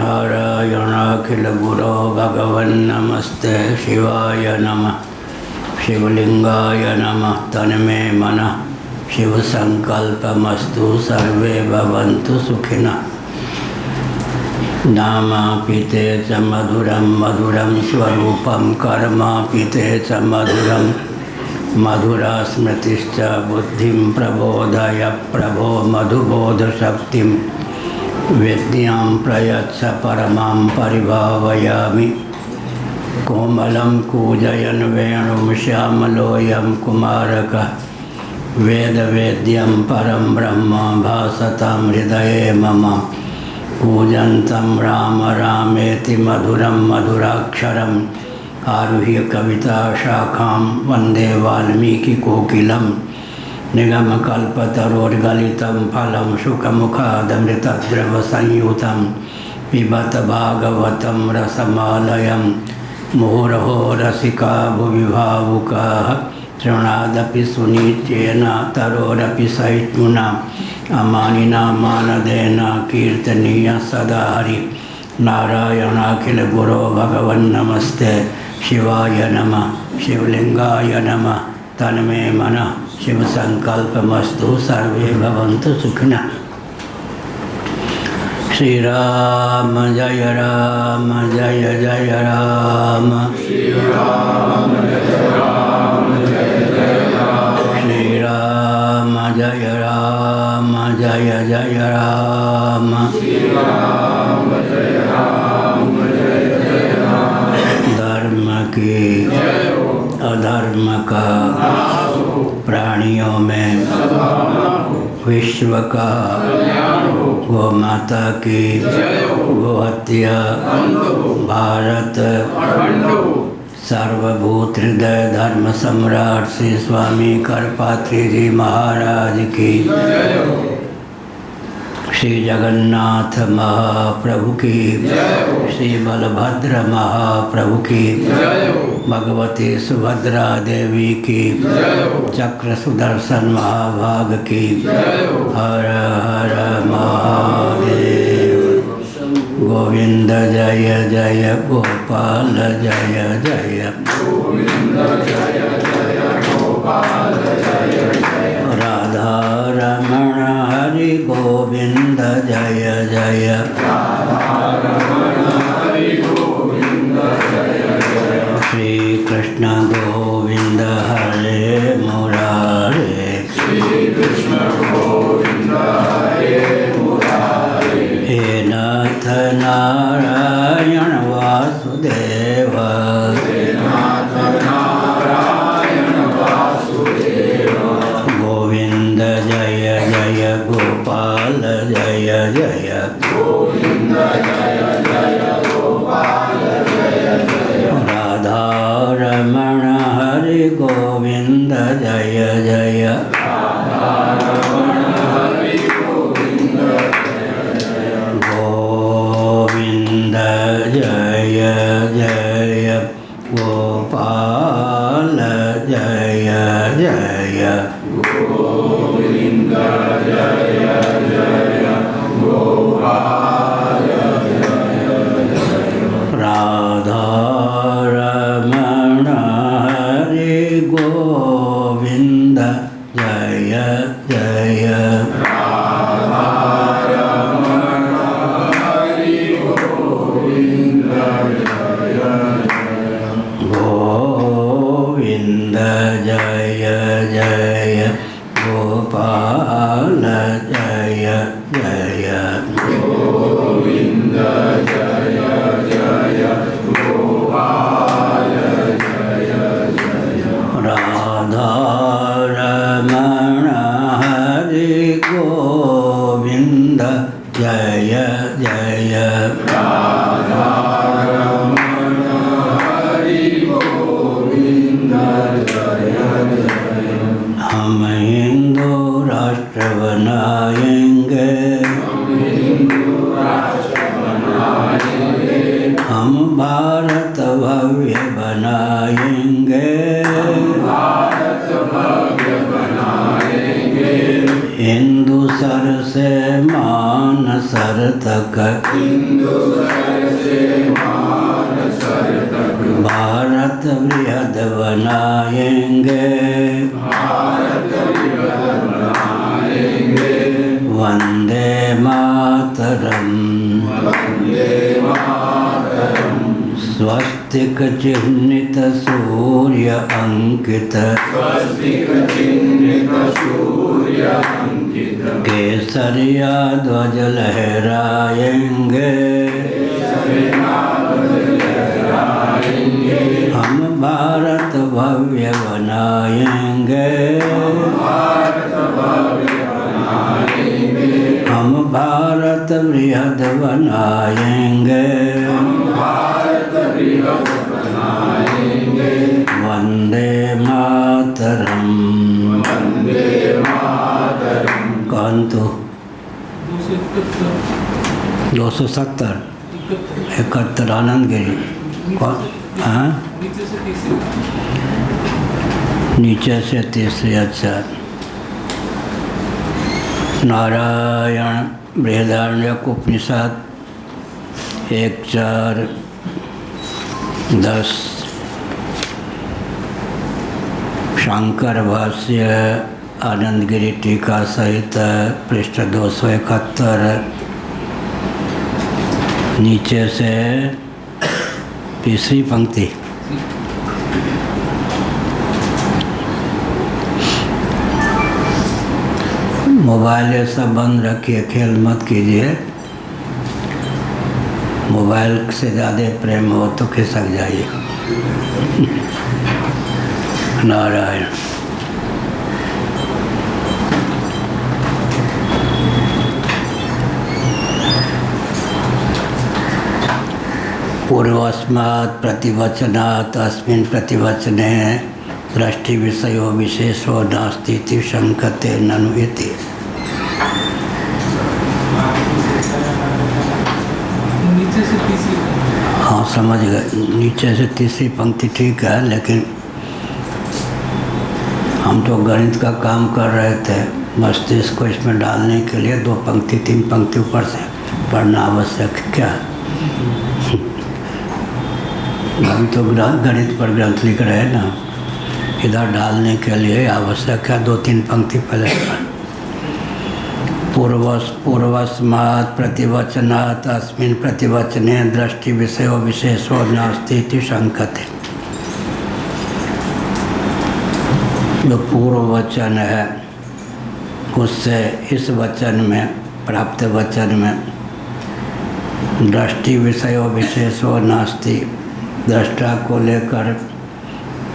नारायणाखिलगुरो भगवन्नमस्ते शिवाय नमः। शिवलिंगाय नमः। तन्मे मनः शिवसंकल्पमस्तु सर्वे भवन्तु सुखिनः। नामापिते च मधुरं मधुरं स्वरूपं कर्मापिते च मधुरं मधुरा स्मृतिश्च बुद्धिं प्रबोधय प्रभो मधुबोधशक्तिं विद्यां प्रयच्छ परमां परिभावयामि। कोमलं कूजयन् वेणुं श्यामलोऽयं कुमारकः वेदवेद्यं परं ब्रह्म भासतां हृदये मम। कूजन्तं राम रामेति मधुरं मधुराक्षरम् आरुह्य कविताशाखां वन्दे वाल्मीकिकोकिलं। निगमकल्पतरोर्गलितं फलं शुकमुखादमृतद्रवसंयुतं पिबत भागवतं रसमालयं। मुहुरहो रसिका भुवि भावुकाः शृणादपि सुनित्येन तरोरपि सहिष्णुना अमानिना मानदेन कीर्तनीय सदा हरि। नारायणाखिलगुरो भगवन्नमस्ते शिवाय नमः। शिवलिंगाय नमः। तन्मे मनः शिवसंकल्पमस्तु सर्वे भवन्तु सुखिनः। श्री राम जय राम जय जय राम। श्री राम जय राम जय जय राम। श्री राम जय राम जय जय राम। श्री राम जय राम जय जय राम। धर्म की अधर्म का प्राणियों में विश्व का गौ माता की गोहत्या भारत सर्वभूत हृदय धर्म सम्राट श्री स्वामी करपात्री जी महाराज की, श्री जगन्नाथ महाप्रभु की, श्री बलभद्र महाप्रभु की, भगवती सुभद्रा देवी की, चक्र सुदर्शन महाभाग की। हर हर महादेव। गोविंद जय जय गोपाल जय जय। गोविंद जय जय गोपाल जय जय। राधा रमण हरि गोविंद जय जय। श्री कृष्ण गोविंद हरे मुरारे। श्री कृष्ण गोविंद हरे मुरारे। हे नाथ नारायण वासुदेव। हे नाथ नारायण वासुदेव। गोविंद जय जय गोपाल जय जय। गोविंद जय जय गोपाल जय जय। राधा रमण हरि गोविंद जय जय। राधा रमण हरि गोविंद जय जय। गोविंद जय जय गोपाल जय जय। गोविंद जय जय गोपाल जय जय। राधा रमण हरि गोविंद जय जय। राधा रमण हरि गोविंद जय जय। गोविंद जय जय गोपाल जय जय। गोविंद जय जय गोपाल जय जय। राधा रमण हरि गोविंद जय जय। राधा रमण हरि गोविंद जय जय। हम हिंदू राष्ट्र बनाएंगे। हम भारत भव्य बनाएंगे। भारत भव्य बनाएंगे। हिंदू सर से मानसर तक, भारत बृहद बनाएंगे, वंदे मातरम। स्वस्तिक चिह्नित सूर्य अंकित, केसरिया ध्वज लहराएंगे, हम भारत भव्य बनाएंगे, हम भारत बृहद बनाएंगे, वंदे मातरम। कौन तो 270 71 आनंदगिरी। कौन? हाँ, नीचे से तीसरी। अच्छा। नारायण बृहदारण्यक उपनिषद 1.4.10। शांकर भाष्य आनंदगिरी टीका सहित पृष्ठ 271, नीचे से तीसरी पंक्ति। मोबाइल ये सब बंद रखिए, खेल मत कीजिए। मोबाइल से ज़्यादा प्रेम हो तो खिसक जाइए। नारायण। पूर्वस्मात् प्रतिवचनात् अस्मिन् प्रतिवचने दृष्टि विषयो विशेषो नास्ति इति शंकते ननु इति। नीचे से तीसरी। हाँ, समझ गए। नीचे से तीसरी पंक्ति ठीक है, लेकिन हम तो गणित का काम कर रहे थे। मस्तिष्क को इसमें डालने के लिए 2 पंक्ति 3 पंक्ति ऊपर से पढ़ना आवश्यक क्या? अभी तो गणित पर ग्रंथ लिख रहे हैं ना, इधर डालने के लिए आवश्यक है 2-3 पंक्ति पहले। पूर्वस्मात् प्रतिवचनात् अस्मिन् प्रतिवचने दृष्टि विषयो विशेषो नास्ति इति शंकते। जो पूर्व वचन है उससे इस वचन में, प्राप्त वचन में दृष्टि विषयो विशेषो नास्ति, दृष्टा को लेकर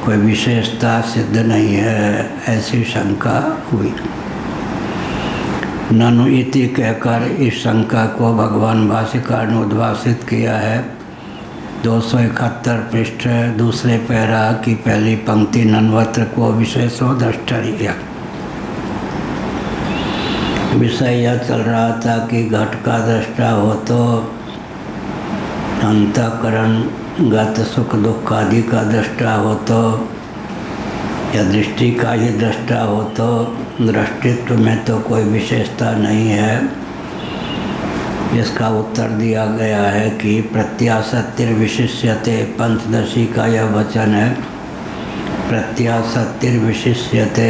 कोई विशेषता सिद्ध नहीं है, ऐसी शंका हुई। ननु इति कहकर इस शंका को भगवान भाष्यकार ने उद्भाषित किया है। 271 पृष्ठ दूसरे पैरा की पहली पंक्ति नन्वत्र को विशेषो दृष्टरीय। विषय यह चल रहा था कि घट का दृष्टा हो तो अंतःकरण गत सुख दुख आदि का दृष्टा हो तो, या दृष्टि का ही दृष्टा हो तो दृष्टित्व में तो कोई विशेषता नहीं है। इसका उत्तर दिया गया है कि प्रत्यासत्तिर्विशिष्यते, पंचदशी का यह वचन है। प्रत्यासत्तिर्विशिष्यते,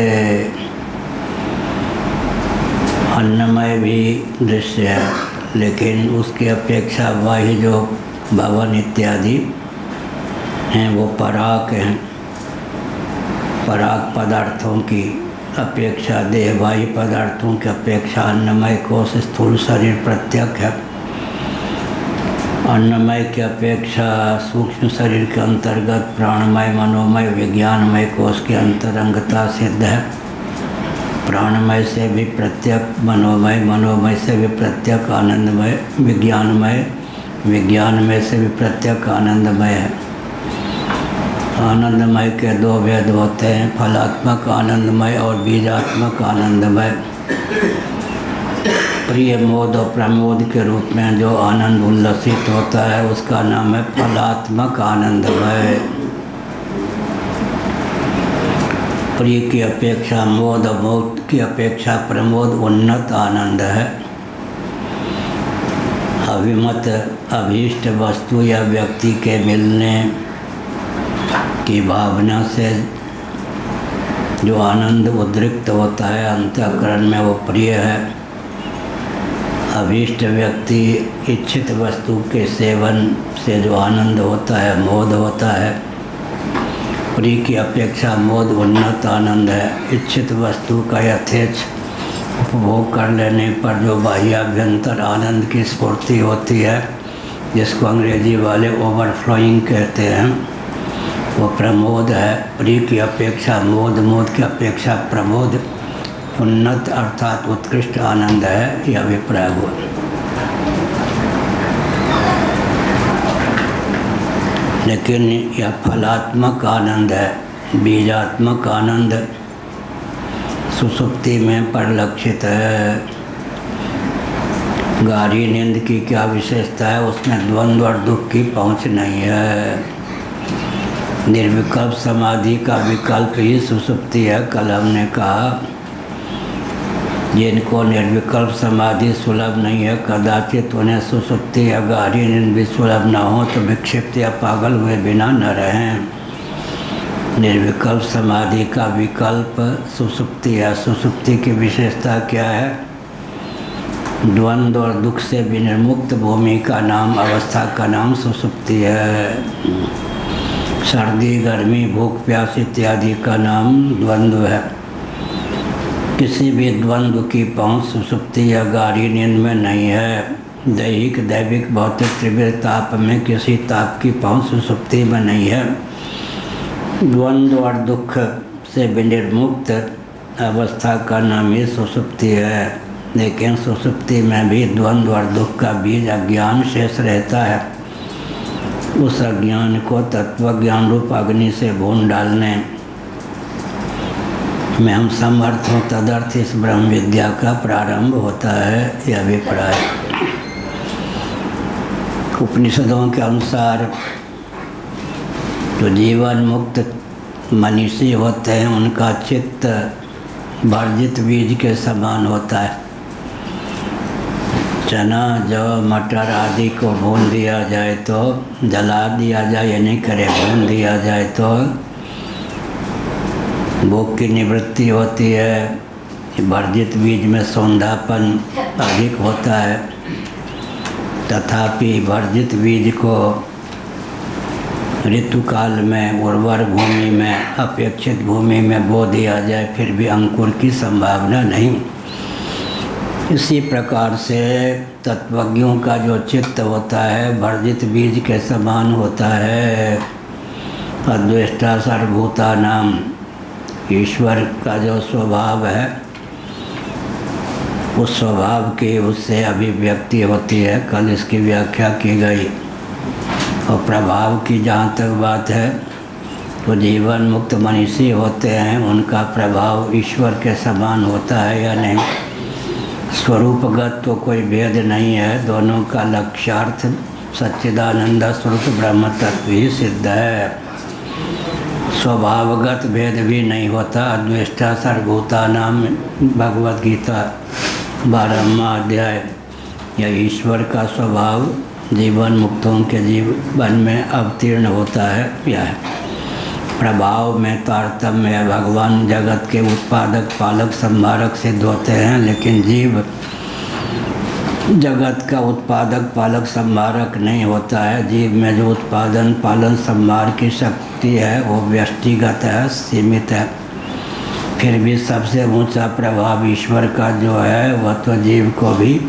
अन्नमय भी दृश्य है, लेकिन उसकी अपेक्षा बाह्य जो भवन इत्यादि हैं वो पराग हैं। पराग पदार्थों की अपेक्षा, देहबाह्य पदार्थों की अपेक्षा अन्नमय कोश स्थूल शरीर प्रत्यक है। अन्नमय की अपेक्षा सूक्ष्म शरीर के अंतर्गत प्राणमय, मनोमय, विज्ञानमय कोश की अंतरंगता सिद्ध है। प्राणमय से भी प्रत्यक मनोमय, मनोमय से भी प्रत्यक आनंदमय, विज्ञानमय, विज्ञानमय से भी प्रत्यक आनंदमय है। आनंदमय के 2 भेद होते हैं, फलात्मक आनंदमय और बीजात्मक आनंदमय। प्रिय मोद और प्रमोद के रूप में जो आनंद उल्लसित होता है उसका नाम है फलात्मक आनंदमय। प्रिय की अपेक्षा मोद, मोद की अपेक्षा प्रमोद उन्नत आनंद है। अभिमत अभीष्ट वस्तु या व्यक्ति के मिलने की भावना से जो आनंद उद्रिक्त होता है अंतःकरण में, वो प्रिय है। अभीष्ट व्यक्ति इच्छित वस्तु के सेवन से जो आनंद होता है मोद होता है। प्रिय की अपेक्षा मोद उन्नत आनंद है। इच्छित वस्तु का यथेच्छ उपभोग कर लेने पर जो बाह्याभ्यंतर आनंद की स्फूर्ति होती है, जिसको अंग्रेजी वाले ओवरफ्लोइंग कहते हैं, वो प्रमोद है। प्रिय की अपेक्षा मोद, मोद की अपेक्षा प्रमोद उन्नत अर्थात उत्कृष्ट आनंद है। यह अभिप्राय हुआ। लेकिन यह फलात्मक आनंद है। बीजात्मक आनंद सुसुप्ति में परिलक्षित है। गहरी नींद की क्या विशेषता है? उसमें द्वंद्व और दुख की पहुँच नहीं है। निर्विकल्प समाधि का विकल्प ही सुसुप्ति है। कल हमने कहा जिनको निर्विकल्प समाधि सुलभ नहीं है, कदाचित उन्हें सुसुप्ति या गहरी नींद भी सुलभ न हो तो विक्षिप्त या पागल हुए बिना न रहें। निर्विकल्प समाधि का विकल्प सुसुप्ति है। सुसुप्ति की विशेषता क्या है? द्वंद्व और दुख से विनिर्मुक्त भूमि का नाम, अवस्था का नाम सुसुप्ति है। सर्दी, गर्मी, भूख, प्यास इत्यादि का नाम द्वंद्व है। किसी भी द्वंद्व की पहुँच सुसुप्ति या गहरी नींद में नहीं है। दैहिक, दैविक, भौतिक त्रिविध ताप में किसी ताप की पहुँच सुसुप्ति में नहीं है। द्वंद्व और दुख से विनिर्मुक्त अवस्था का नाम ही सुसुप्ति है। लेकिन सुसुप्ति में भी द्वंद्व और दुख का बीज अज्ञान शेष रहता है। उस अज्ञान को तत्वज्ञान रूप अग्नि से भून डालने में हम समर्थ हों, तदर्थ इस ब्रह्म विद्या का प्रारंभ होता है। यह अभिप्राय। उपनिषदों के अनुसार जो जीवन मुक्त मनीषी होते हैं, उनका चित्त वर्जित बीज के समान होता है। चना, जौ, मटर आदि को भून दिया जाए तो, जला दिया जाए यानी करे भून दिया जाए तो भूख की निवृत्ति होती है। वर्जित बीज में सौंधापन अधिक होता है। तथापि वर्जित बीज को ऋतुकाल में उर्वर भूमि में, अपेक्षित भूमि में बो दिया जाए फिर भी अंकुर की संभावना नहीं। इसी प्रकार से तत्वज्ञों का जो चित्त होता है वर्जित बीज के समान होता है। अद्वेष्टा सर्वभूतानां, ईश्वर का जो स्वभाव है उस स्वभाव की उससे अभिव्यक्ति होती है। कल इसकी व्याख्या की गई। और प्रभाव की जहाँ तक बात है तो जीवन मुक्त मनीषी होते हैं, उनका प्रभाव ईश्वर के समान होता है या नहीं? स्वरूपगत तो कोई भेद नहीं है। दोनों का लक्ष्यार्थ सच्चिदानंद स्वरूप ब्रह्म तत्व ही सिद्ध है। स्वभावगत भेद भी नहीं होता। अद्वेष्टा सर्वभूतानां भगवद गीता 12वां अध्याय। यह ईश्वर का स्वभाव जीवन मुक्तों के जीवन में अवतीर्ण होता है। यह प्रभाव में तारतम्य है। भगवान जगत के उत्पादक, पालक, संहारक सिद्ध होते हैं, लेकिन जीव जगत का उत्पादक, पालक, संहारक नहीं होता है। जीव में जो उत्पादन, पालन, संहार की शक्ति है वो व्यष्टिगत है, सीमित है। फिर भी सबसे ऊंचा प्रभाव ईश्वर का जो है वह तो जीव को भी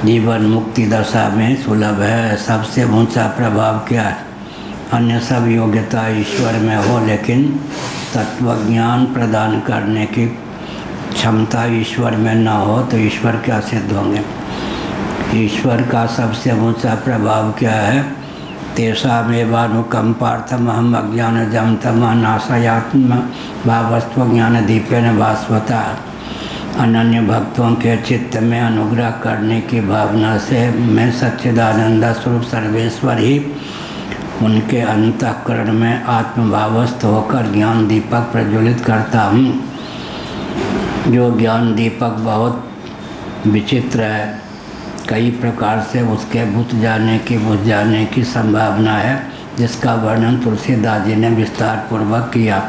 जीवन मुक्ति दशा में सुलभ है। सबसे ऊंचा प्रभाव क्या है? अन्य सब योग्यता ईश्वर में हो, लेकिन तत्वज्ञान प्रदान करने की क्षमता ईश्वर में न हो तो ईश्वर क्या सिद्ध होंगे? ईश्वर का सबसे ऊंचा प्रभाव क्या है? तेषामेवानुकंपार्थम अहम अज्ञानजं तमः नाशयात्म भावस्व ज्ञान दीपेन भास्वता। अनन्य भक्तों के चित्त में अनुग्रह करने की भावना से मैं सच्चिदानंद स्वरूप सर्वेश्वर ही उनके अंतःकरण में आत्मभावस्थ होकर ज्ञान दीपक प्रज्वलित करता हूँ। जो ज्ञान दीपक बहुत विचित्र है, कई प्रकार से उसके बुझ जाने की संभावना है, जिसका वर्णन तुलसीदास जी ने विस्तार पूर्वक किया।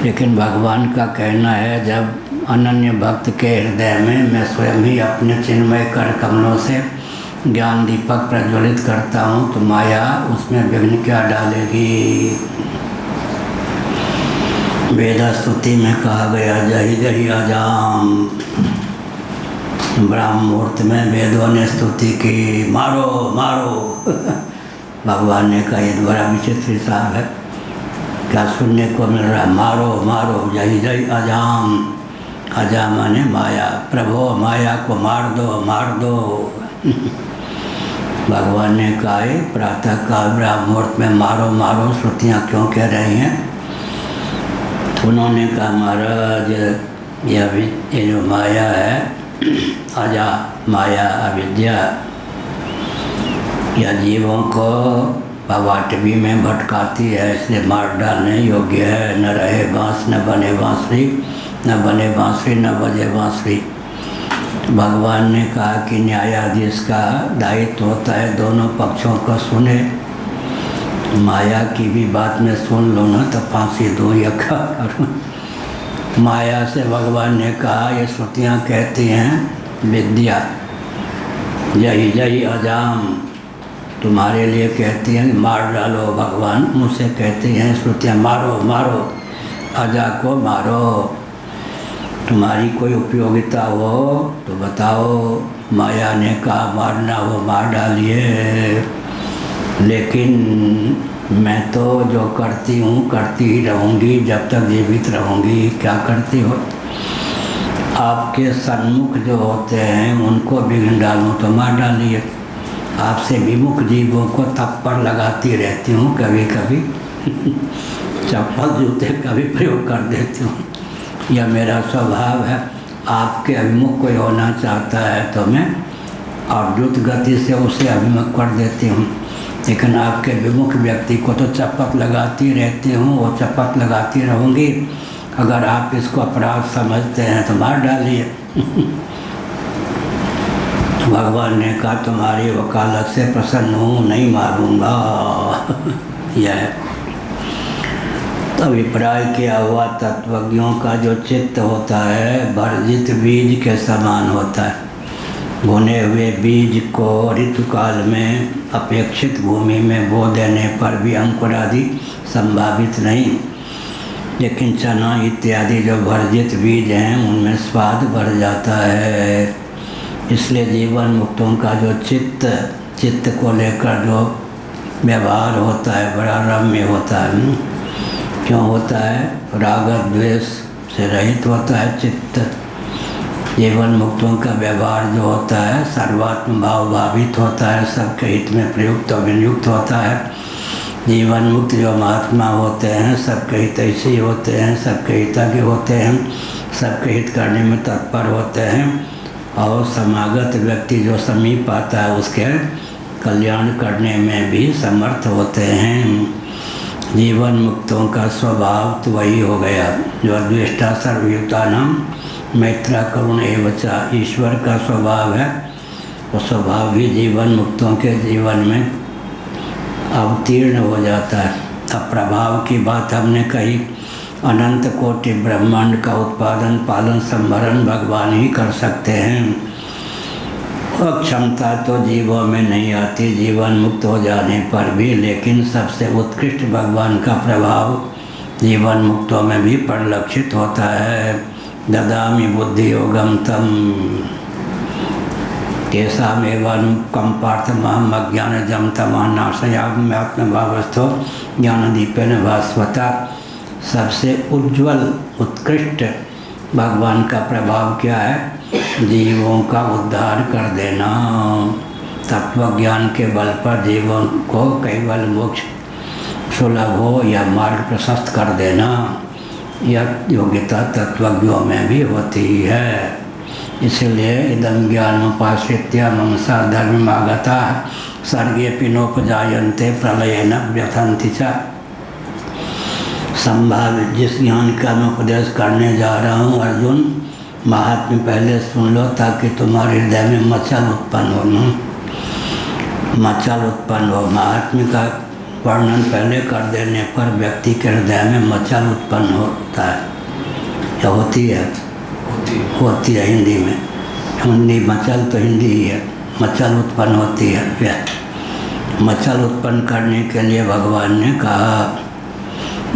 लेकिन भगवान का कहना है, जब अनन्य भक्त के हृदय में मैं स्वयं ही अपने चिन्मय कर कमलों से ज्ञान दीपक प्रज्वलित करता हूँ, तो माया उसमें विघ्न क्या डालेगी। वेद स्तुति में कहा गया, जही जही अजाम। ब्रह्म मुहूर्त में वेदों ने स्तुति की, मारो मारो। भगवान ने कहा, ये बड़ा विचित्र हिसाब है, क्या सुनने को मिल रहा है, मारो मारो, जही जही अजाम। अजा माने माया, प्रभो माया को मार दो मार दो। भगवान ने कहा, प्रातः काल ब्रह्म मुहूर्त में मारो मारो श्रुतियाँ क्यों कह रही हैं। तो उन्होंने कहा, महाराज ये जो माया है, अजा माया अविद्या, या जीवों को भवाटवी में भटकाती है, इसलिए मार डालने योग्य है। न रहे बाँस न बने बाँसुरी, न बने बाँसुरी न बजे बाँसुरी। भगवान ने कहा कि न्यायाधीश का दायित्व होता है दोनों पक्षों को सुने। माया की भी बात में सुन लो ना तो फांसी दो या क्या करूँ। माया से भगवान ने कहा, ये श्रुतियाँ कहती हैं विद्या, जही जही अजाम, तुम्हारे लिए कहती हैं मार डालो। भगवान मुझसे कहती हैं श्रुतियाँ, मारो मारो, अजा को मारो। तुम्हारी कोई उपयोगिता हो तो बताओ। माया ने कहा, मारना हो मार डालिए, लेकिन मैं तो जो करती हूँ करती ही रहूँगी जब तक जीवित रहूँगी। क्या करती हो? आपके सन्मुख जो होते हैं उनको विघ्न डालूँ तो मार डालिए। आपसे विमुख जीवों को थप्पड़ लगाती रहती हूँ, कभी कभी चप्पल जूते का भी प्रयोग कर देती हूँ। यह मेरा स्वभाव है। आपके अभिमुख कोई होना चाहता है तो मैं और द्रुत गति से उसे अभिमुख कर देती हूँ, लेकिन आपके विमुख व्यक्ति को तो चपत लगाती रहती हूँ, वो चपत लगाती रहूँगी। अगर आप इसको अपराध समझते हैं तो मार डालिए। भगवान ने कहा, तुम्हारी वकालत से प्रसन्न हूँ, नहीं मारूँगा। यह अभिप्राय किया हुआ तत्वज्ञों का जो चित्त होता है वर्जित बीज के समान होता है। भुने हुए बीज को ऋतुकाल में अपेक्षित भूमि में बो देने पर भी अंकुर आदि संभावित नहीं, लेकिन चना इत्यादि जो वर्जित बीज हैं उनमें स्वाद बढ़ जाता है। इसलिए जीवन मुक्तों का जो चित्त को लेकर जो व्यवहार होता है बड़ा रम्य होता है। क्यों होता है? राग द्वेष से रहित होता है चित्त। जीवन मुक्तों का व्यवहार जो होता है सर्वात्म भाव भावित होता है, सबके हित में प्रयुक्त और विनियुक्त होता है। जीवन मुक्त जो महात्मा होते हैं सबके हित ऐसे ही होते हैं, सबके हितज्ञ होते हैं, सबके हित करने में तत्पर होते हैं और समागत व्यक्ति जो समीप आता है उसके कल्याण करने में भी समर्थ होते हैं। जीवन मुक्तों का स्वभाव तो वही हो गया जो अद्वेष्टा सर्वयुक्तानां मैत्रा करुण एवचा ईश्वर का स्वभाव है। वो स्वभाव भी जीवन मुक्तों के जीवन में अवतीर्ण हो जाता है। अब प्रभाव की बात हमने कही, अनंत कोटि ब्रह्मांड का उत्पादन पालन संभरण भगवान ही कर सकते हैं। और क्षमता तो जीवों में नहीं आती जीवन मुक्त हो जाने पर भी, लेकिन सबसे उत्कृष्ट भगवान का प्रभाव जीवन मुक्तों में भी परिलक्षित होता है। ददामि बुद्धि योगम तम तेषामेवानुकं पार्थमहम् अज्ञानजं तमः नाशयामि आत्मभावस्थो ज्ञानदीपेन भास्वता। सबसे उज्ज्वल उत्कृष्ट भगवान का प्रभाव क्या है? जीवों का उद्धार कर देना। तत्वज्ञान के बल पर जीवों को कैवल मोक्ष सुलभ हो या मार्ग प्रशस्त कर देना, यह योग्यता तत्वज्ञों में भी होती है। इसलिए इदम ज्ञानमुपाश्रित्य ममसा धर्ममागता सर्गेऽपि नोपजायन्ते प्रलयेन व्यथन्ति च। संभावित जिस ज्ञान का मैं उपदेश करने जा रहा हूँ अर्जुन, महात्म्य पहले सुन लो ताकि तुम्हारे हृदय में मचल उत्पन्न हो। मचल उत्पन्न हो। महात्म्य का वर्णन पहले कर देने पर व्यक्ति के हृदय में मचल उत्पन्न होता है या होती है? होती है हिंदी में। हिंदी मचल तो हिंदी ही है, मचल उत्पन्न होती है। मचल उत्पन्न करने के लिए भगवान ने कहा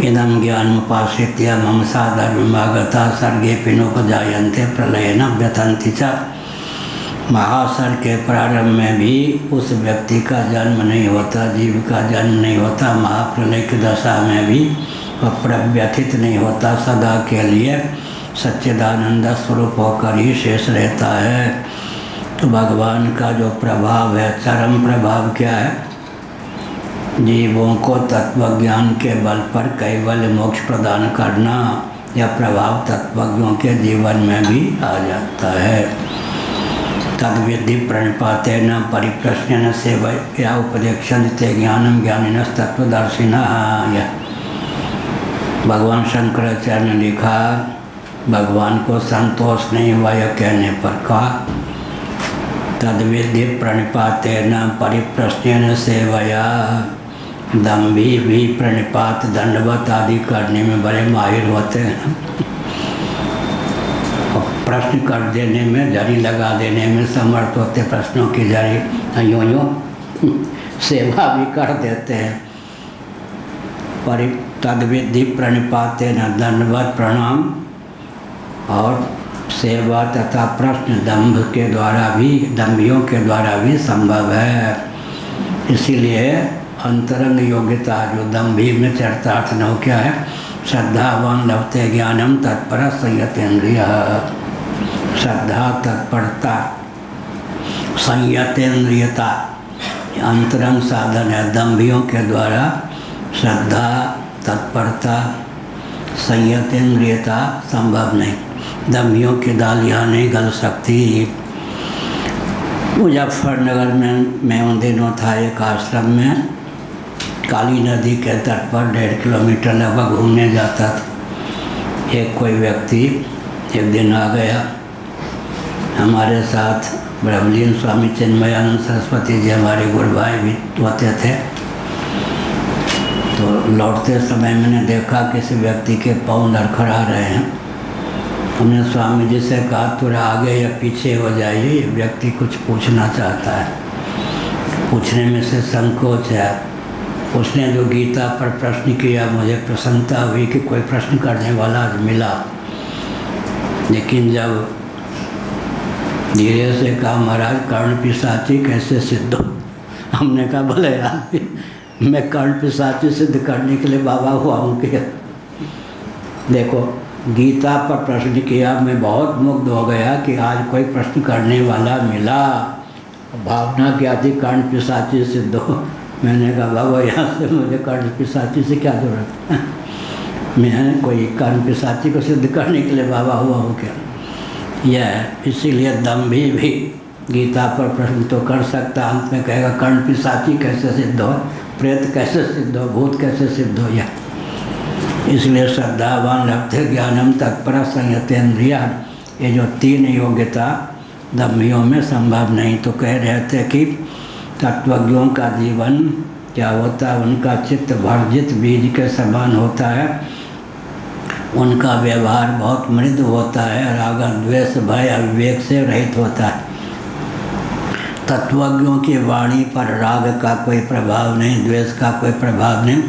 इदम ज्ञानमुपाश्रित्य ममसा धर्ममागता सर्गेऽपि नोपजायन्ते प्रलयेन व्यथन्ति च। महासर के प्रारंभ में भी उस व्यक्ति का जन्म नहीं होता, जीव का जन्म नहीं होता। महाप्रलय की दशा में भी वह प्रव्यथित नहीं होता, सदा के लिए सच्चिदानंद स्वरूप होकर ही शेष रहता है। तो भगवान का जो प्रभाव है, चरम प्रभाव क्या है? जीवों को तत्व ज्ञान के बल पर कैवल्य मोक्ष प्रदान करना। यह प्रभाव तत्वज्ञों के जीवन में भी आ जाता है। तद्विधि प्रणिपातेन परिप्रश्नेन सेवया उपदेक्षन्ते ज्ञानम ज्ञानिनः तत्वदर्शिनः। यह भगवान शंकराचार्य ने लिखा। भगवान को संतोष नहीं हुआ यह कहने पर कहा तद्विधि प्रणिपातेन परिप्रश्नेन सेवया। दम्भी भी प्रणिपात दंडवत आदि करने में बड़े माहिर होते हैं। प्रश्न कर देने में, जड़ी लगा देने में समर्थ होते, प्रश्नों की जड़ी यूँ यूँ सेवा भी कर देते हैं। तद्विधि प्रणिपातेन दंडवत प्रणाम और सेवा तथा प्रश्न दंभ के द्वारा भी, दंभियों के द्वारा भी संभव है। इसीलिए अंतरंग योग्यता जो दंभी में चरितार्थ न हो क्या है? श्रद्धावान लभते ज्ञानम तत्पर संयतेन्द्रिय। श्रद्धा, तत्परता, संयतेन्द्रियता अंतरंग साधन है। दंभियों के द्वारा श्रद्धा, तत्परता, संयतेन्द्रियता संभव नहीं। दंभियों की दाल यहाँ नहीं गल सकती। मुजफ्फरनगर में मैं उन दिनों था एक आश्रम में, काली नदी के तट पर 1.5 किलोमीटर लगभग घूमने जाता था। एक कोई व्यक्ति एक दिन आ गया हमारे साथ। ब्रह्मलीन स्वामी चिन्मयानंद सरस्वती जी हमारे गुरु भाई भी होते थे। तो लौटते समय मैंने देखा किसी व्यक्ति के पाँव लड़खड़ा रहे हैं। हमने स्वामी जी से कहा थोड़ा आगे या पीछे हो जाइए, ये व्यक्ति कुछ पूछना चाहता है। पूछने में से संकोच है। उसने जो गीता पर प्रश्न किया, मुझे प्रसन्नता हुई कि कोई प्रश्न करने वाला आज मिला। लेकिन जब धीरे से कहा महाराज कर्ण पिशाची कैसे सिद्ध हो? हमने कहा भले यार, मैं कर्ण पिशाची सिद्ध करने के लिए बाबा हुआ हूँ क्या? देखो गीता पर प्रश्न किया, मैं बहुत मुग्ध हो गया कि आज कोई प्रश्न करने वाला मिला। भावना क्या थी? कर्ण पिशाची सिद्ध हो। मैंने कहा बाबा यहाँ से मुझे कर्ण पिशाची से क्या जरूरत है? मैं कोई कर्ण पिशाची को सिद्ध करने के लिए बाबा हुआ हूँ क्या? यह इसीलिए दंभी भी गीता पर प्रश्न तो कर सकता, अंत में कहेगा कर्ण पिशाची कैसे सिद्ध हो, प्रेत कैसे सिद्ध हो, भूत कैसे सिद्ध हो। यह इसलिए श्रद्धावान लभते ज्ञानम तत्पर संयतेन्द्रिय। ये जो 3 योग्यता दम्भियों में संभव नहीं। तो कह रहे थे कि तत्वज्ञों का जीवन क्या होता है? उनका चित्त भर्जित बीज के समान होता है। उनका व्यवहार बहुत मृदु होता है, राग द्वेष भय अविवेक से रहित होता है। तत्वज्ञों की वाणी पर राग का कोई प्रभाव नहीं, द्वेष का कोई प्रभाव नहीं,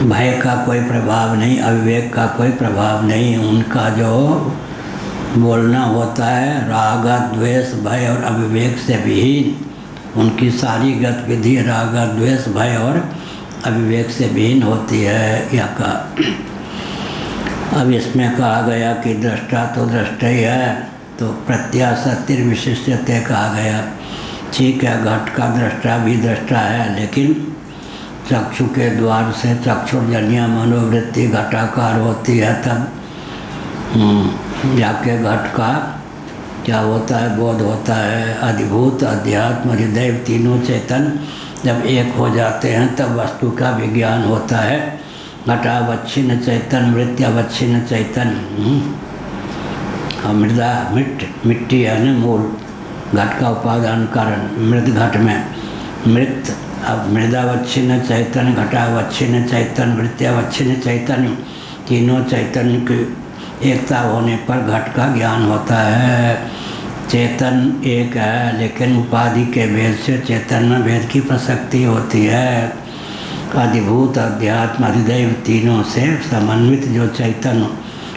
भय का कोई प्रभाव नहीं, अविवेक का कोई प्रभाव नहीं। उनका जो बोलना होता है राग द्वेष भय और अविवेक से विहीन। उनकी सारी गतिविधि राग द्वेष भय और अविवेक से विहीन होती है। यह का अब इसमें कहा गया कि दृष्टा तो दृष्टा ही है, तो प्रत्याशक्तिर विशिष्यते कहा गया। ठीक है, घट का दृष्टा भी दृष्टा है, लेकिन चक्षु के द्वार से चक्षुर्जन्य मनोवृत्ति घटाकार होती है, तब जाके घट का क्या होता है, बोध होता है। अधिभूत, अध्यात्म, हृदय तीनों चैतन्य जब एक हो जाते हैं तब वस्तु का विज्ञान होता है। घटावच्छिन्न चैतन्य, मृत्यावच्छिन्न चैतन्य। मृदा मिट्टी है न मूल, घट का उपादान कारण मृद घट में मृत। अब मृदावच्छिन्न चैतन्य, घटावच्छिन्न चैतन्य, मृत्यावच्छिन्न चैतन्य, तीनों चैतन्य की एकता होने पर घट का ज्ञान होता है। चेतन एक है लेकिन उपाधि के भेद से चेतन में भेद की प्रसक्ति होती है। अधिभूत, अध्यात्म, हृदय तीनों से समन्वित जो चैतन्य,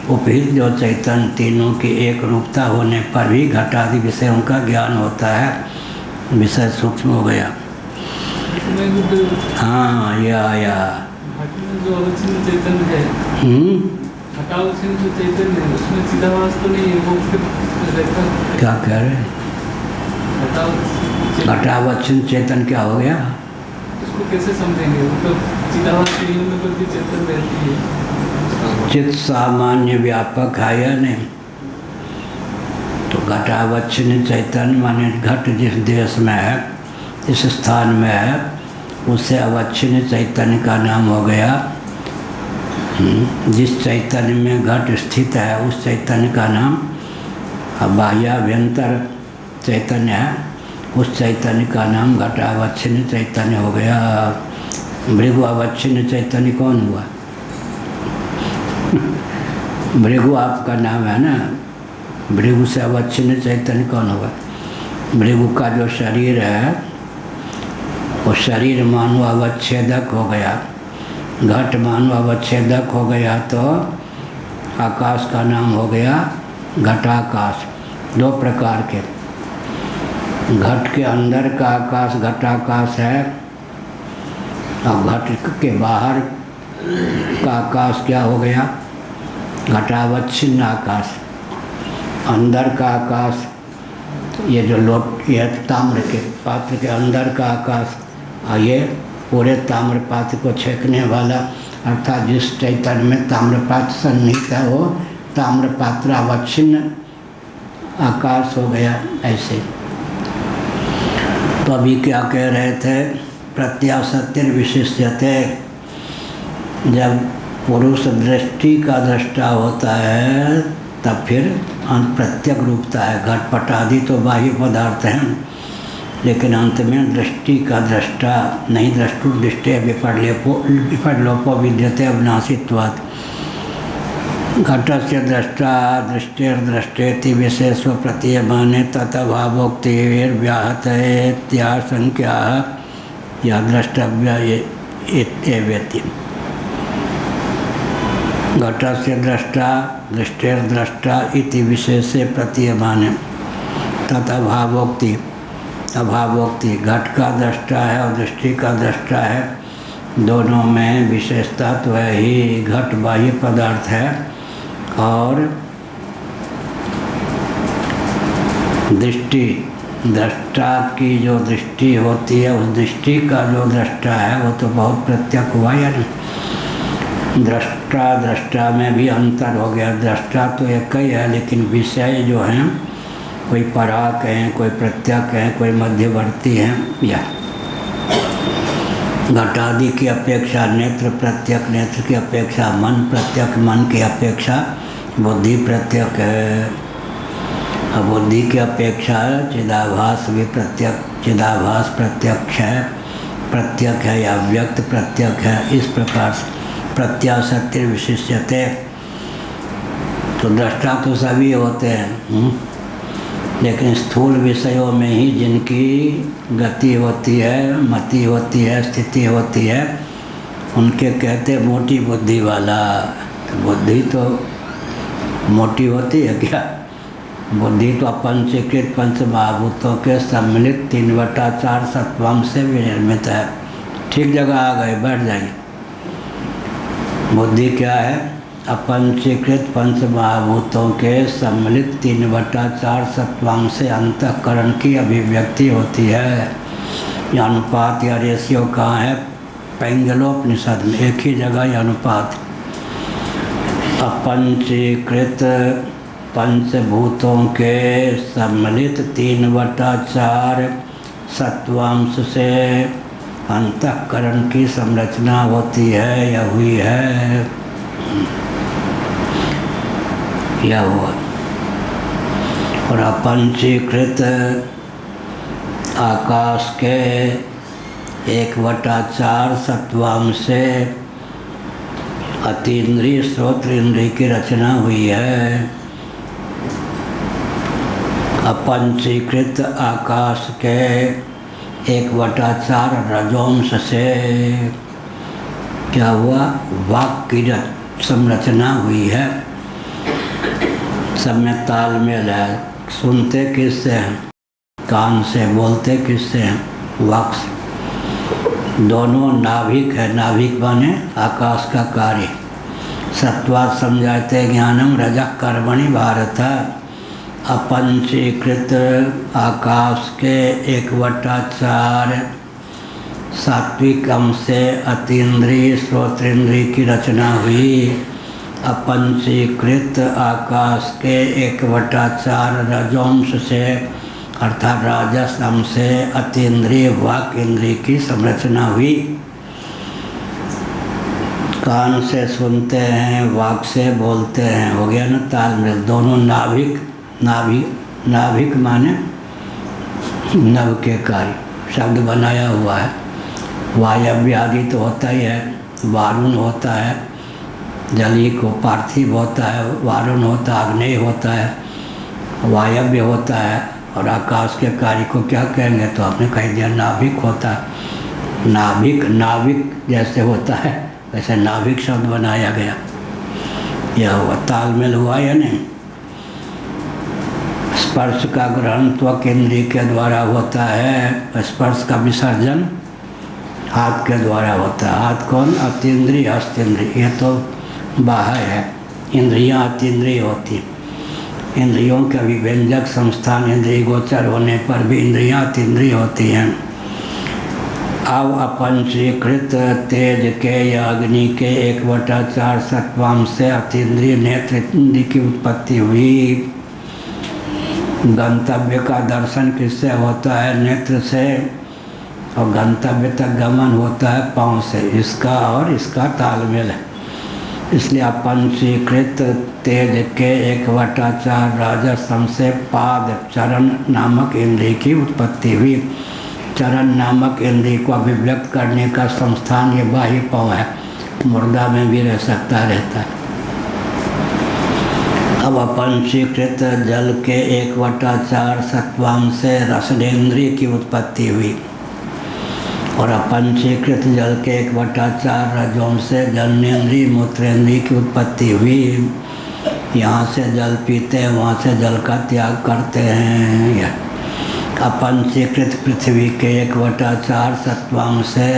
उपहित जो चैतन्य, तीनों की एक रूपता होने पर भी घटादि विषयों का ज्ञान होता है। विषय सूक्ष्म हो गया। हाँ, या घट में जो अवच्छिन्न चैतन्य है, घटावच्छिन्न जो चैतन्य है उसमें चिदाभास तो नहीं है, वो फिर रहता है। क्या कह रहे हैं? घटावच्छिन्न चेतन क्या हो गया? उसको कैसे समझेंगे? मतलब चिदाभास नहीं होने पर भी चेतन रहती है। चित सामान्य व्यापक है या नहीं? तो घटावच्छिन्न चैतन्य माने घट जिस देश में है, इस स्थान में है, उससे अवच्छिन्न चैतन्य का नाम हो गया। जिस चैतन्य में घट स्थित है उस चैतन्य का नाम बाह्याभ्यंतर चैतन्य है, उस चैतन्य का नाम घटावच्छिन्न चैतन्य हो गया। भृगु अवच्छिन्न चैतन्य कौन हुआ? भृगु आपका नाम है ना, भृगु से अवच्छिन्न चैतन्य कौन होगा? भृगु का जो शरीर है वो शरीर मानो अवच्छेदक हो गया, घट मानो अवच्छेदक हो गया, तो आकाश का नाम हो गया घटाकाश। दो प्रकार के, घट के अंदर का आकाश घटाकाश है और घट के बाहर का आकाश क्या हो गया? घटावच्छिन्न आकाश। अंदर का आकाश ये जो लोट, ये ताम्र के पात्र के अंदर का आकाश, और ये पूरे ताम्र पात्र को छेकने वाला, अर्थात जिस चैतन्य में ताम्र पात्र सन्निहित है वो ताम्र पात्र अवच्छिन्न आकाश हो गया। ऐसे तो अभी क्या कह रहे थे? प्रत्यासत्य विशिष्यते। जब पुरुष दृष्टि का दृष्टा होता है तब फिर प्रत्यक रूपता है। घटपट आदि तो बाह्य पदार्थ हैं, लेकिन अंत में दृष्टि का दृष्टा नहीं। दृष्टु दृष्टि विपर्लोपो विद्यते अविनाशित्वात्। घटस्य दृष्टा दृष्टेर्दृष्टेति विशेषो प्रतीयमाने ततभावोक्तिर्व्याहतेत्याशंक्याः या द्रष्टव्य एवेति। घटस्य दृष्टा दृष्टेर्दृष्टा इति विशेषे प्रतीयमाने ततभावोक्ति। अभावोक्ति, घट का दृष्टा है और दृष्टि का दृष्टा है, दोनों में विशेषता तो है ही। घट बाह्य पदार्थ है और दृष्टि, दृष्टा की जो दृष्टि होती है उस दृष्टि का जो दृष्टा है वो तो बहुत प्रत्यक हुआ या नहीं। दृष्टा दृष्टा में भी अंतर हो गया। दृष्टा तो एक ही है लेकिन विषय जो हैं कोई पराक हैं, कोई प्रत्यक हैं, कोई मध्यवर्ती हैं। या घटादि की अपेक्षा नेत्र प्रत्यक, नेत्र की अपेक्षा मन प्रत्यक, मन की अपेक्षा बुद्धि प्रत्यक है। अब बुद्धि की अपेक्षा चिदाभास भी प्रत्यक, चिदाभास प्रत्यक्ष है, प्रत्यक है या व्यक्त प्रत्यक है। इस प्रकार से प्रत्यासत्य विशिष्यते। तो दृष्टा तो सभी होते हैं, लेकिन स्थूल विषयों में ही जिनकी गति होती है, मति होती है, स्थिति होती है, उनके कहते मोटी बुद्धि वाला। तो बुद्धि तो मोटी होती है क्या? बुद्धि तो पंचीकृत पंच महाभूतों के सम्मिलित 3/4 सत्वम से विनिर्मित है। ठीक जगह आ गए, बैठ जाइए। बुद्धि क्या है? अपंचीकृत पंच महाभूतों के सम्मिलित 3/4 सत्वांश से अंतःकरण की अभिव्यक्ति होती है। यह अनुपात या रेशियो कहाँ है? पैंगलोपनिषद में एक ही जगह यह अनुपात। अपंचीकृत पंचभूतों के सम्मिलित 3/4 सत्वांश से अंतःकरण की संरचना होती है या हुई है, या हुआ। और अपंचीकृत आकाश के 1/4 सत्वांश से अतीन्द्रिय श्रोत्र इंद्रिय की रचना हुई है। अपंचीकृत आकाश के 1/4 रजोंश से क्या हुआ, वाक की संरचना हुई है। सब में तालमेल है। सुनते किससे हैं, कान से, बोलते किससे हैं, वाक से। दोनों नाभिक है। नाभिक माने आकाश का कार्य। सत्वात् समझाते ज्ञानम रजः कर्मणि भारत। अपंचीकृत आकाश के 1/4 सात्विक अंश से अतीन्द्रिय श्रोत्रेंद्रिय की रचना हुई। अपंचीकृत आकाश के 1/4 रजोंश से अर्थात राजस अंश से अतीन्द्रिय वाक इंद्रिय की संरचना हुई। कान से सुनते हैं, वाक से बोलते हैं, हो गया ना तालमेल। दोनों नाभिक, नाभिक माने नभ के कार्य, शब्द बनाया हुआ है। वायव्य आदि तो होता ही है, वारुण होता है, जली को पार्थिव होता है, वारुण होता है, आग्नेय होता है, वायव्य होता है। और आकाश के कार्य को क्या कहेंगे, तो आपने कह दिया नाभिक होता है। नाभिक जैसे होता है वैसे नाभिक शब्द बनाया गया। यह हुआ, तालमेल हुआ या नहीं। स्पर्श का ग्रहण त्वक इंद्रिय के द्वारा होता है। स्पर्श का विसर्जन हाथ के द्वारा होता है। हाथ कौन, अतीन्द्रिय हस्तेन्द्रिय, ये तो बाह्य है। इंद्रियां अतीन्द्रिय होती। इंद्रियों के अभिव्यंजक संस्थान इंद्रिय गोचर होने पर भी इंद्रियां अतीन्द्रिय होती हैं। अब अपंचीकृत तेज के या अग्नि के 1/4 सत्वांश से अतीन्द्रिय नेत्र इंद्रिय की उत्पत्ति हुई। गंतव्य का दर्शन किससे होता है, नेत्र से। और गंतव्य तक गमन होता है पाँव से। इसका और इसका तालमेल है। इसलिए अपंचीकृत तेज के 1/4 राजस से पाद चरण नामक इंद्रिय की उत्पत्ति हुई। चरण नामक इंद्रिय को अभिव्यक्त करने का संस्थान ये बाह्य पाँव है। मुर्दा में भी रह सकता रहता है। अब अपंचीकृत जल के 1/4 सत्वांश से रसनेन्द्रिय की उत्पत्ति हुई। और अपंचीकृत जल के 1/4 रजों से जलनेन्द्रिय मूत्रेंद्रिय की उत्पत्ति हुई। यहाँ से जल पीते हैं, वहाँ से जल का त्याग करते हैं। अपंचीकृत पृथ्वी के 1/4 सत्वांश से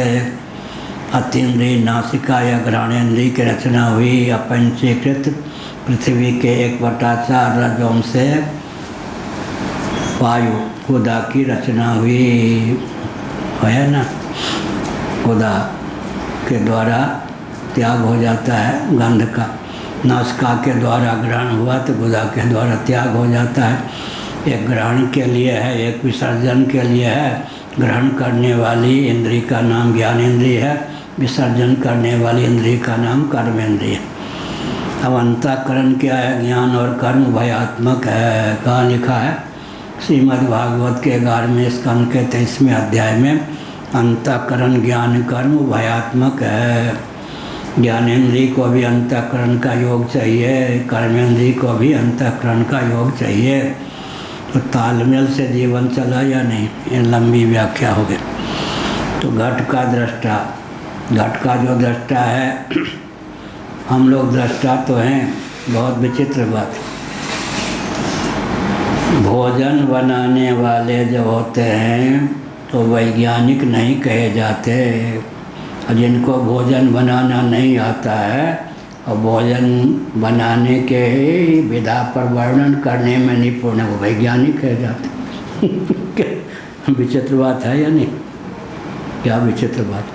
अतीन्द्रिय नासिका या घ्राणेन्द्रिय की रचना हुई। अपंचीकृत पृथ्वी के 1/4 रजों से वायु गुदा की रचना हुई, है ना। गुदा के द्वारा त्याग हो जाता है गंध का। नासिका के द्वारा ग्रहण हुआ तो गुदा के द्वारा त्याग हो जाता है। एक ग्रहण के लिए है, एक विसर्जन के लिए है। ग्रहण करने वाली इंद्रिय का नाम ज्ञानेंद्रिय है, विसर्जन करने वाली इंद्रिय का नाम कर्मेंद्रिय है। अब अंतःकरण क्या है, ज्ञान और कर्म भयात्मक है। कहाँ लिखा है, श्रीमद् भागवत के 11वें स्कंद के 23वें अध्याय में अंतःकरण ज्ञान कर्म भयात्मक है। ज्ञानेंद्रिय को भी अंतःकरण का योग चाहिए, कर्मेंद्रिय को भी अंतःकरण का योग चाहिए। तो तालमेल से जीवन चला या नहीं, ये लंबी व्याख्या हो गई। तो घट का दृष्टा, घट का जो दृष्टा है, हम लोग दृष्टा तो हैं। बहुत विचित्र बात। भोजन बनाने वाले जो होते हैं तो वैज्ञानिक नहीं कहे जाते। और जिनको भोजन बनाना नहीं आता है और भोजन बनाने के विधा पर वर्णन करने में निपुण है, वो वैज्ञानिक कहे जाते। विचित्र बात है या नहीं, क्या विचित्र बात।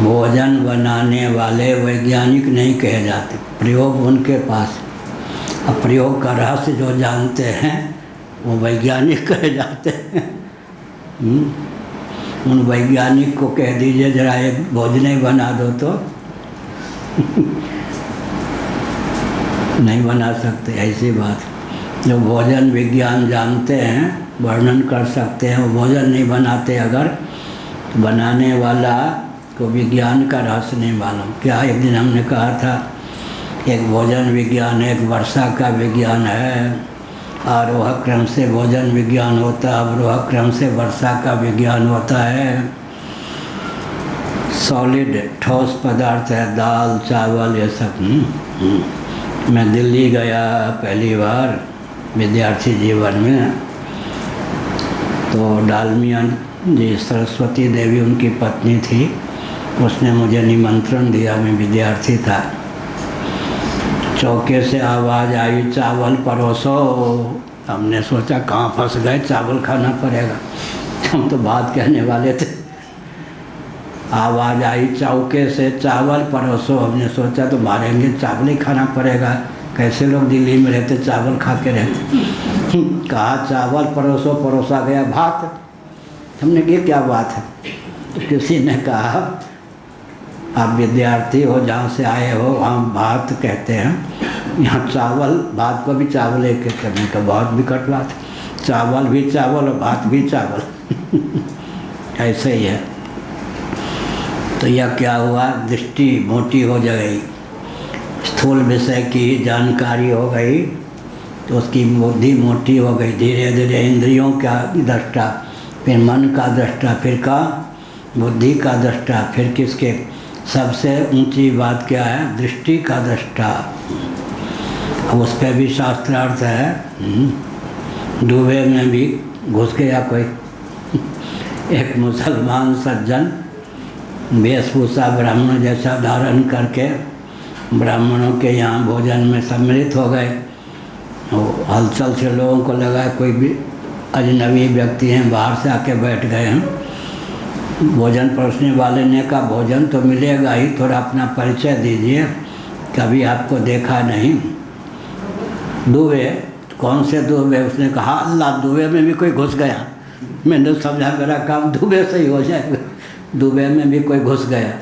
भोजन बनाने वाले वैज्ञानिक नहीं कहे जाते, प्रयोग उनके पास। अब प्रयोग का रहस्य जो जानते हैं वो वैज्ञानिक कहे जाते हैं। उन वैज्ञानिक को कह दीजिए जरा एक भोजन ही बना दो तो नहीं बना सकते। ऐसी बात, जो भोजन विज्ञान जानते हैं, वर्णन कर सकते हैं, वो भोजन नहीं बनाते अगर, तो बनाने वाला को विज्ञान का रहस्य नहीं मालूम। क्या एक दिन हमने कहा था, एक भोजन विज्ञान है, एक वर्षा का विज्ञान है, आरोह क्रम से भोजन विज्ञान होता है, अवरोह क्रम से वर्षा का विज्ञान होता है। सॉलिड ठोस पदार्थ है, दाल चावल ये सब। मैं दिल्ली गया पहली बार विद्यार्थी जीवन में, तो डालमिया जी सरस्वती देवी उनकी पत्नी थी, उसने मुझे निमंत्रण दिया, मैं विद्यार्थी था। चौके से आवाज़ आई चावल परोसो। हमने सोचा कहाँ फंस गए, चावल खाना पड़ेगा, हम तो बात कहने वाले थे। आवाज़ आई चौके से चावल परोसो, हमने सोचा तो मारेंगे, चावल ही खाना पड़ेगा, कैसे लोग दिल्ली में रहते चावल खा के रहते। कहा चावल परोसो, परोसा गया भात। हमने कहा क्या बात है, तो किसी ने कहा आप विद्यार्थी हो, जहाँ से आए हो वहाँ भात कहते हैं, यहाँ चावल, भात को भी चावल एक करने का बहुत विकट बात, चावल भी चावल और भात भी चावल ऐसे ही है। तो यह क्या हुआ, दृष्टि मोटी हो गई, स्थूल विषय की जानकारी हो गई, तो उसकी बुद्धि मोटी हो गई। धीरे धीरे इंद्रियों का दृष्टा, फिर मन का दृष्टा, फिर का बुद्धि का दृष्टा, फिर किसके, सबसे ऊंची बात क्या है, दृष्टि का दृष्टा। अब उस पर भी शास्त्रार्थ है। डूबे में भी घुस गया कोई एक मुसलमान सज्जन वेशभूषा ब्राह्मण जैसा धारण करके ब्राह्मणों के यहाँ भोजन में सम्मिलित हो गए। हलचल से लोगों को लगा कोई भी अजनबी व्यक्ति हैं, बाहर से आके बैठ गए हैं। भोजन परोसने वाले ने कहा भोजन तो मिलेगा ही, थोड़ा अपना परिचय दीजिए, कभी आपको देखा नहीं। दुबे, कौन से दुबे? उसने कहा अल्लाह, दुबे में भी कोई घुस गया। मैंने समझा मेरा काम दुबे से ही हो जाएगा, दुबे में भी कोई घुस गया।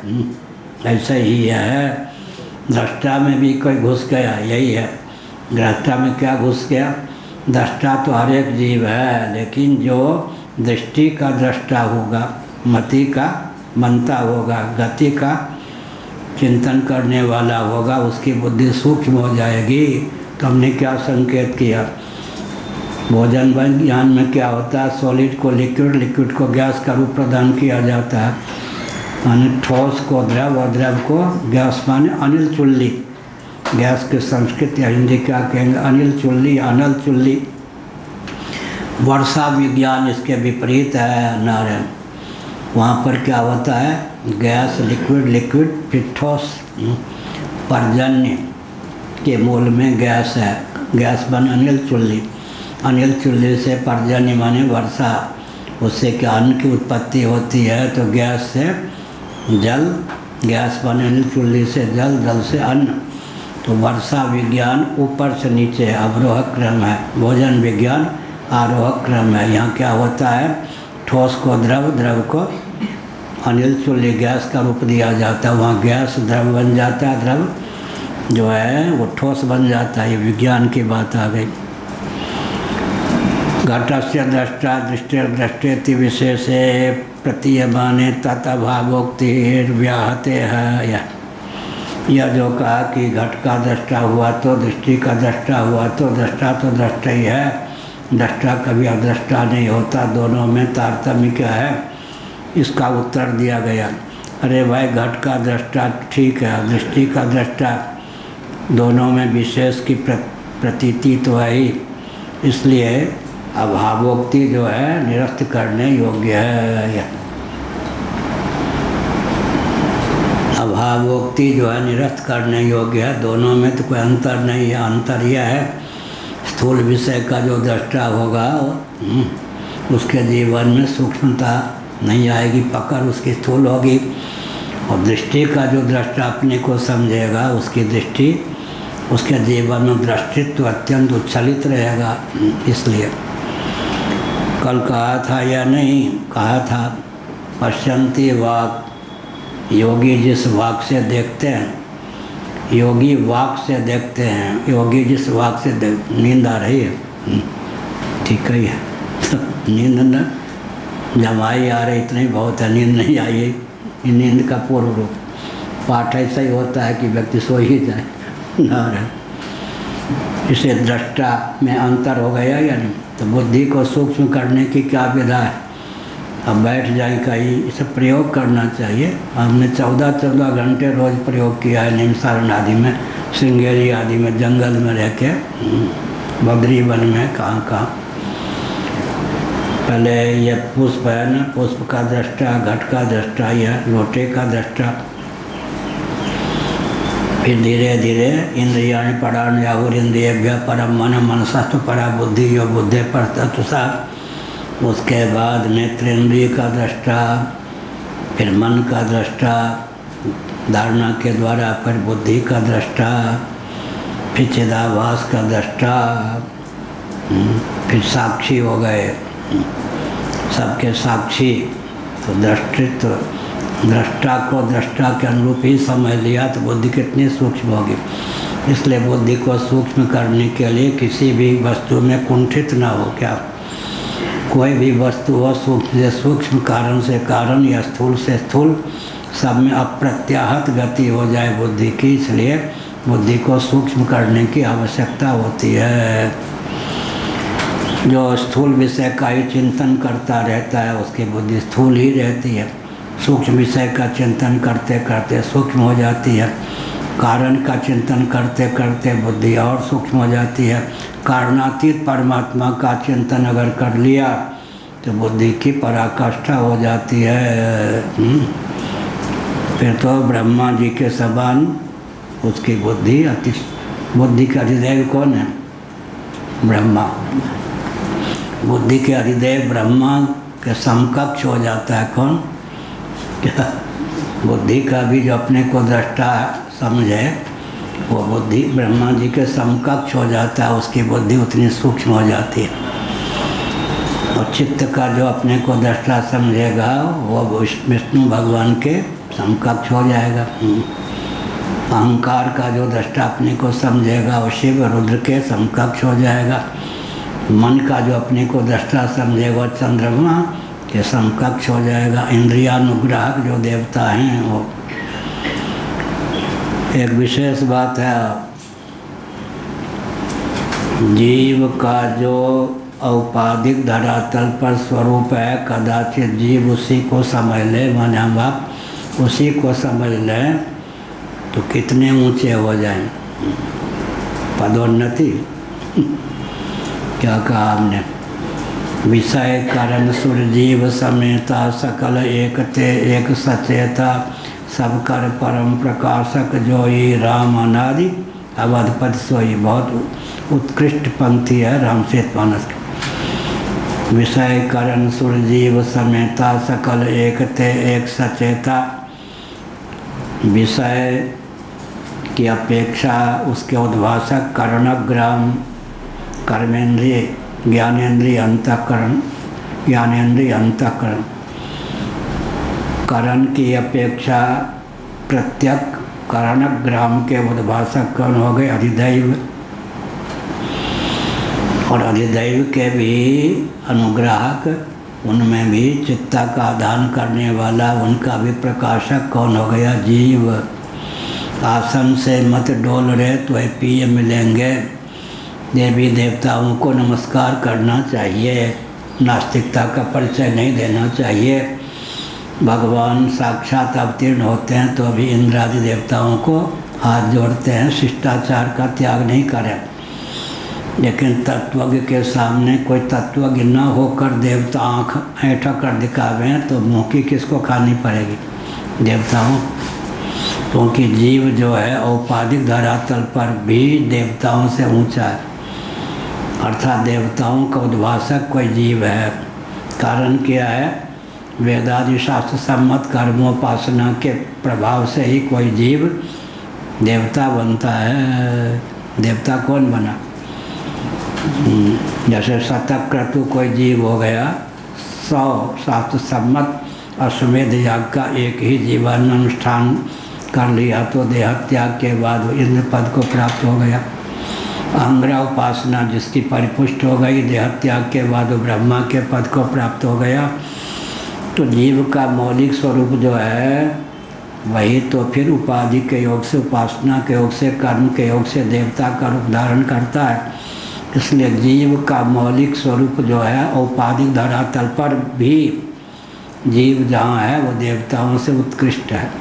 ऐसा ही है, दृष्टा में भी कोई घुस गया, यही है। दृष्टा में क्या घुस गया? दृष्टा तो हर एक जीव है, लेकिन जो दृष्टि का दृष्टा होगा, मति का मनता होगा, गति का चिंतन करने वाला होगा, उसकी बुद्धि सूक्ष्म हो जाएगी। तो हमने क्या संकेत किया, भोजन विज्ञान में क्या होता है, सॉलिड को लिक्विड, लिक्विड को गैस का रूप प्रदान किया जाता है, माने ठोस को द्रव और द्रव को गैस, माने अनिल चुल्ली। गैस की संस्कृत या हिंदी क्या कहेंगे, अनिल चुल्ली, अनल चुल्ली। वर्षा विज्ञान इसके विपरीत है नारायण। वहाँ पर क्या होता है, गैस, लिक्विड, लिक्विड फिर ठोस। पर्जन्य के मूल में गैस है, गैस बन अनिल चुल्ली, अनिल चुल्ली से पर्जन्य माने वर्षा, उससे क्या अन्न की उत्पत्ति होती है। तो गैस से जल, गैस बन अनिल चुल्ली से जल, जल से अन्न। तो वर्षा विज्ञान ऊपर से नीचे अवरोह क्रम है, भोजन विज्ञान आरोह क्रम है। यहाँ क्या होता है, ठोस को द्रव, द्रव को अनिल चुल्ली गैस का रूप दिया जाता है, वहाँ गैस द्रव बन जाता है, द्रव जो है वो ठोस बन जाता है। ये विज्ञान की बात आ गई। घटस्य दृष्टा दृष्टेति विशेषे प्रतीयमाने ततभावोक्तिर्व्याहते है। यह जो कहा कि घट का दृष्टा हुआ तो दृष्टि का दृष्टा हुआ, तो दृष्टा तो दृष्टा ही है, दृष्टा कभी अदृष्टा नहीं होता, दोनों में तारतम्य क्या है, इसका उत्तर दिया गया। अरे भाई, घट का दृष्टा ठीक है, दृष्टि का दृष्टा, दोनों में विशेष की प्रतीति तो है ही, इसलिए अभावोक्ति जो है निरस्त करने योग्य है। अभावोक्ति जो है निरस्त करने योग्य है, दोनों में तो कोई अंतर नहीं है। अंतर यह है, स्थूल विषय का जो दृष्टा होगा उसके जीवन में सूक्ष्मता नहीं आएगी, पकड़ उसकी स्थूल होगी, और दृष्टि का जो दृष्टा अपने को समझेगा उसकी दृष्टि, उसके जीवन में दृष्टित्व अत्यंत उच्छलित रहेगा। इसलिए कल कहा था या नहीं कहा था, पश्यंती वाक, योगी जिस वाक से देखते हैं, योगी वाक से देखते हैं, योगी जिस वाक से नींद आ रही है, ठीक है नींद न जमाई आ रही इतनी बहुत है, नींद नहीं आई है। नींद का पूर्व रूप पाठ ऐसा ही होता है कि व्यक्ति सो ही जाए ना रहे। इसे दृष्टा में अंतर हो गया या नहीं? तो बुद्धि को सूक्ष्म करने की क्या विधा है? अब बैठ जाए कहीं, इसे प्रयोग करना चाहिए। हमने 14 घंटे रोज़ प्रयोग किया है निमसारण आदि में, श्रृंगेरी आदि में, जंगल में रह के, बद्री वन में, कहाँ पहले यह पुष्प है ना, पुष्प का दृष्टा, घट का दृष्टा, यह लोटे का दृष्टा। फिर धीरे धीरे इंद्रियाणि परान याहुरिंद्रियेभ्यः परम मन मनसस्तु परा बुद्धि यो बुद्धे पर तत्सा। उसके बाद नेत्रेंद्रिय का दृष्टा, फिर मन का दृष्टा, धारणा के द्वारा फिर बुद्धि का दृष्टा, फिर चिदाभास का दृष्टा, फिर साक्षी हो गए, सबके साक्षी। तो दृष्टित्व, दृष्टा को दृष्टा के अनुरूप ही समझ लिया तो बुद्धि कितनी सूक्ष्म होगी। इसलिए बुद्धि को सूक्ष्म करने के लिए किसी भी वस्तु में कुंठित ना हो। क्या कोई भी वस्तु हो, सूक्ष्म से सूक्ष्म, कारण से कारण या स्थूल से स्थूल, सब में अप्रत्याहत गति हो जाए बुद्धि की। इसलिए बुद्धि को सूक्ष्म करने की आवश्यकता होती है। जो स्थूल विषय का ही चिंतन करता रहता है उसकी बुद्धि स्थूल ही रहती है। सूक्ष्म विषय का चिंतन करते करते सूक्ष्म हो जाती है। कारण का चिंतन करते करते बुद्धि और सूक्ष्म हो जाती है। कारणातीत परमात्मा का चिंतन अगर कर लिया तो बुद्धि की पराकाष्ठा हो जाती है। फिर तो ब्रह्मा जी के समान उसकी बुद्धि बुद्धि का अधिदेव कौन है? ब्रह्मा। बुद्धि के अधिदेव ब्रह्मा के समकक्ष हो जाता है कौन? क्या बुद्धि का भी जो अपने को दृष्टा समझे वो बुद्धि ब्रह्मा जी के समकक्ष हो जाता है। उसकी बुद्धि उतनी सूक्ष्म हो जाती है। और चित्त का जो अपने को दृष्टा समझेगा वो विष्णु भगवान के समकक्ष हो जाएगा। अहंकार का जो दृष्टा अपने को समझेगा वो शिव रुद्र के समकक्ष हो जाएगा। मन का जो अपने को दृष्टा समझेगा चंद्रमा के समकक्ष हो जाएगा। इंद्रियानुग्राहक जो देवता हैं वो एक विशेष बात है। जीव का जो औपाधिक धरातल पर स्वरूप है, कदाचित जीव उसी को समझ ले, माने हम आप उसी को समझ लें तो कितने ऊंचे हो जाएं। पदोन्नति क्या कहा हमने? विषय कारण सुरजीव समेता सकल एकते एक सचेता, सब कर परम प्रकाशक जोई राम अनादि अवधपति सोई। बहुत उत्कृष्ट पंक्ति है रामचरितमानस की। विषय कारण सुरजीव समेता सकल एकते एक सचेता। विषय की अपेक्षा उसके उद्भाषक कर्णग्राम, कर्मेंद्रिय, ज्ञानेन्द्रिय, अंतःकरण, ज्ञानेन्द्रिय, अंतःकरण। करण की अपेक्षा प्रत्यक करणग्राम के उद्भाषक कौन हो गए? अधिदैव। और अधिदैव के भी अनुग्राहक, उनमें भी चित्ता का आधान करने वाला, उनका भी प्रकाशक कौन हो गया? जीव। आसन से मत डोल रहे तो पिय मिलेंगे। देवी देवताओं को नमस्कार करना चाहिए, नास्तिकता का परिचय नहीं देना चाहिए। भगवान साक्षात अवतीर्ण होते हैं तो अभी इंद्र आदि देवताओं को हाथ जोड़ते हैं, शिष्टाचार का त्याग नहीं करें। लेकिन तत्वज्ञ के सामने कोई तत्वज्ञ न होकर देवता आँख ऐठा कर दिखावें तो मुँह की किसको खानी पड़ेगी? देवताओं। क्योंकि जीव जो है औपाधिक धरातल पर भी देवताओं से ऊंचा है, अर्थात देवताओं का उद्भाषक कोई जीव है। कारण क्या है? वेदादि शास्त्र सम्मत कर्मोपासना के प्रभाव से ही कोई जीव देवता बनता है। देवता कौन बना? जैसे शतक क्रतु कोई जीव हो गया, 100 शास्त्र सम्मत अश्वमेध याग का एक ही जीवन अनुष्ठान कर लिया तो देह त्याग के बाद इंद्र पद को प्राप्त हो गया। अंग्रह उपासना जिसकी परिपुष्ट हो गई, देह त्याग के बाद ब्रह्मा के पद को प्राप्त हो गया। तो जीव का मौलिक स्वरूप जो है वही तो फिर उपाधि के योग से, उपासना के योग से, कर्म के योग से देवता का रूप धारण करता है। इसलिए जीव का मौलिक स्वरूप जो है औपाधिक धरातल पर भी जीव जहाँ है वो देवताओं से उत्कृष्ट है।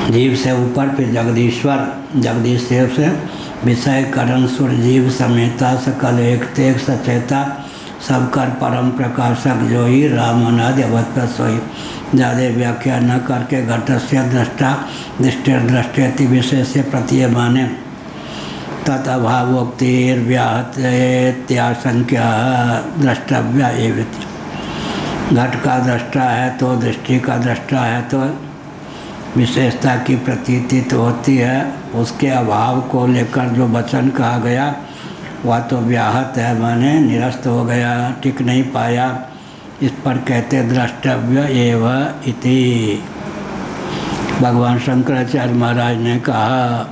जीव से ऊपर फिर जगदीश्वर, जगदीश्वर से विषय करण सुर जीव समेता सकल एक तेग सचेता सब कर परम प्रकाशक जो ही राम अनादि अवध सोई। ज़्यादा व्याख्या न करके घटस्य दृष्टा दृष्टि दृष्टेति विशेष से प्रतीयमाने तत् अभावोक्तिर्व्याहत्याशंक्या द्रष्टव्या एवं। घट का दृष्टा है तो दृष्टि का दृष्टा है तो विशेषता की प्रतीति तो होती है। उसके अभाव को लेकर जो वचन कहा गया वह तो व्याहत है, माने निरस्त हो गया, टिक नहीं पाया। इस पर कहते द्रष्टव्य एव इति। भगवान शंकराचार्य महाराज ने कहा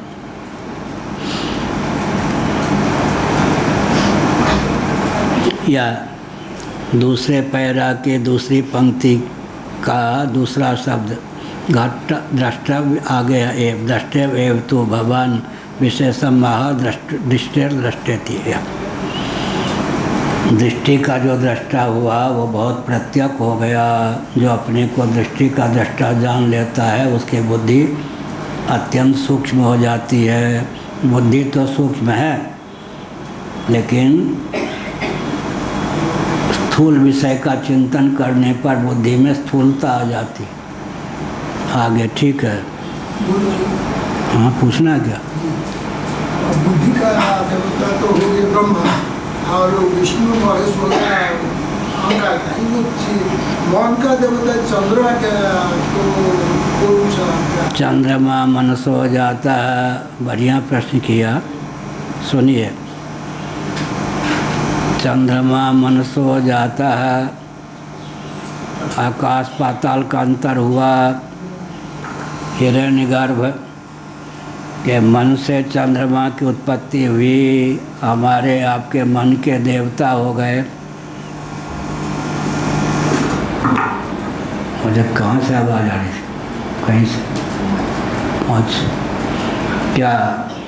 या दूसरे पैरा के दूसरी पंक्ति का दूसरा शब्द घट द्रष्टव्य आ गया एव, द्रष्टव्य एव तो भगवान विशेषम महा दृष्टिर दृष्टि। दृष्टि का जो दृष्टा हुआ वो बहुत प्रत्यक्ष हो गया। जो अपने को दृष्टि का दृष्टा जान लेता है उसकी बुद्धि अत्यंत सूक्ष्म हो जाती है। बुद्धि तो सूक्ष्म है लेकिन स्थूल विषय का चिंतन करने पर बुद्धि में स्थूलता आ जाती। आगे ठीक है, हाँ पूछना क्या? बुद्धि का देवता तो हो गए ब्रह्मा और विष्णु महेश हो गया अहंकार का। मन का देवता चंद्रमा का तो कौन सा? चंद्रमा मनस हो जाता है। बढ़िया प्रश्न किया, सुनिए। चंद्रमा मनस हो जाता है। आकाश पाताल का अंतर हुआ। हिरण्यगर्भ के मन से चंद्रमा की उत्पत्ति हुई। हमारे आपके मन के देवता हो गए। मुझे कहाँ से आवाज़ आ रही थी? कहीं से? अच्छा, क्या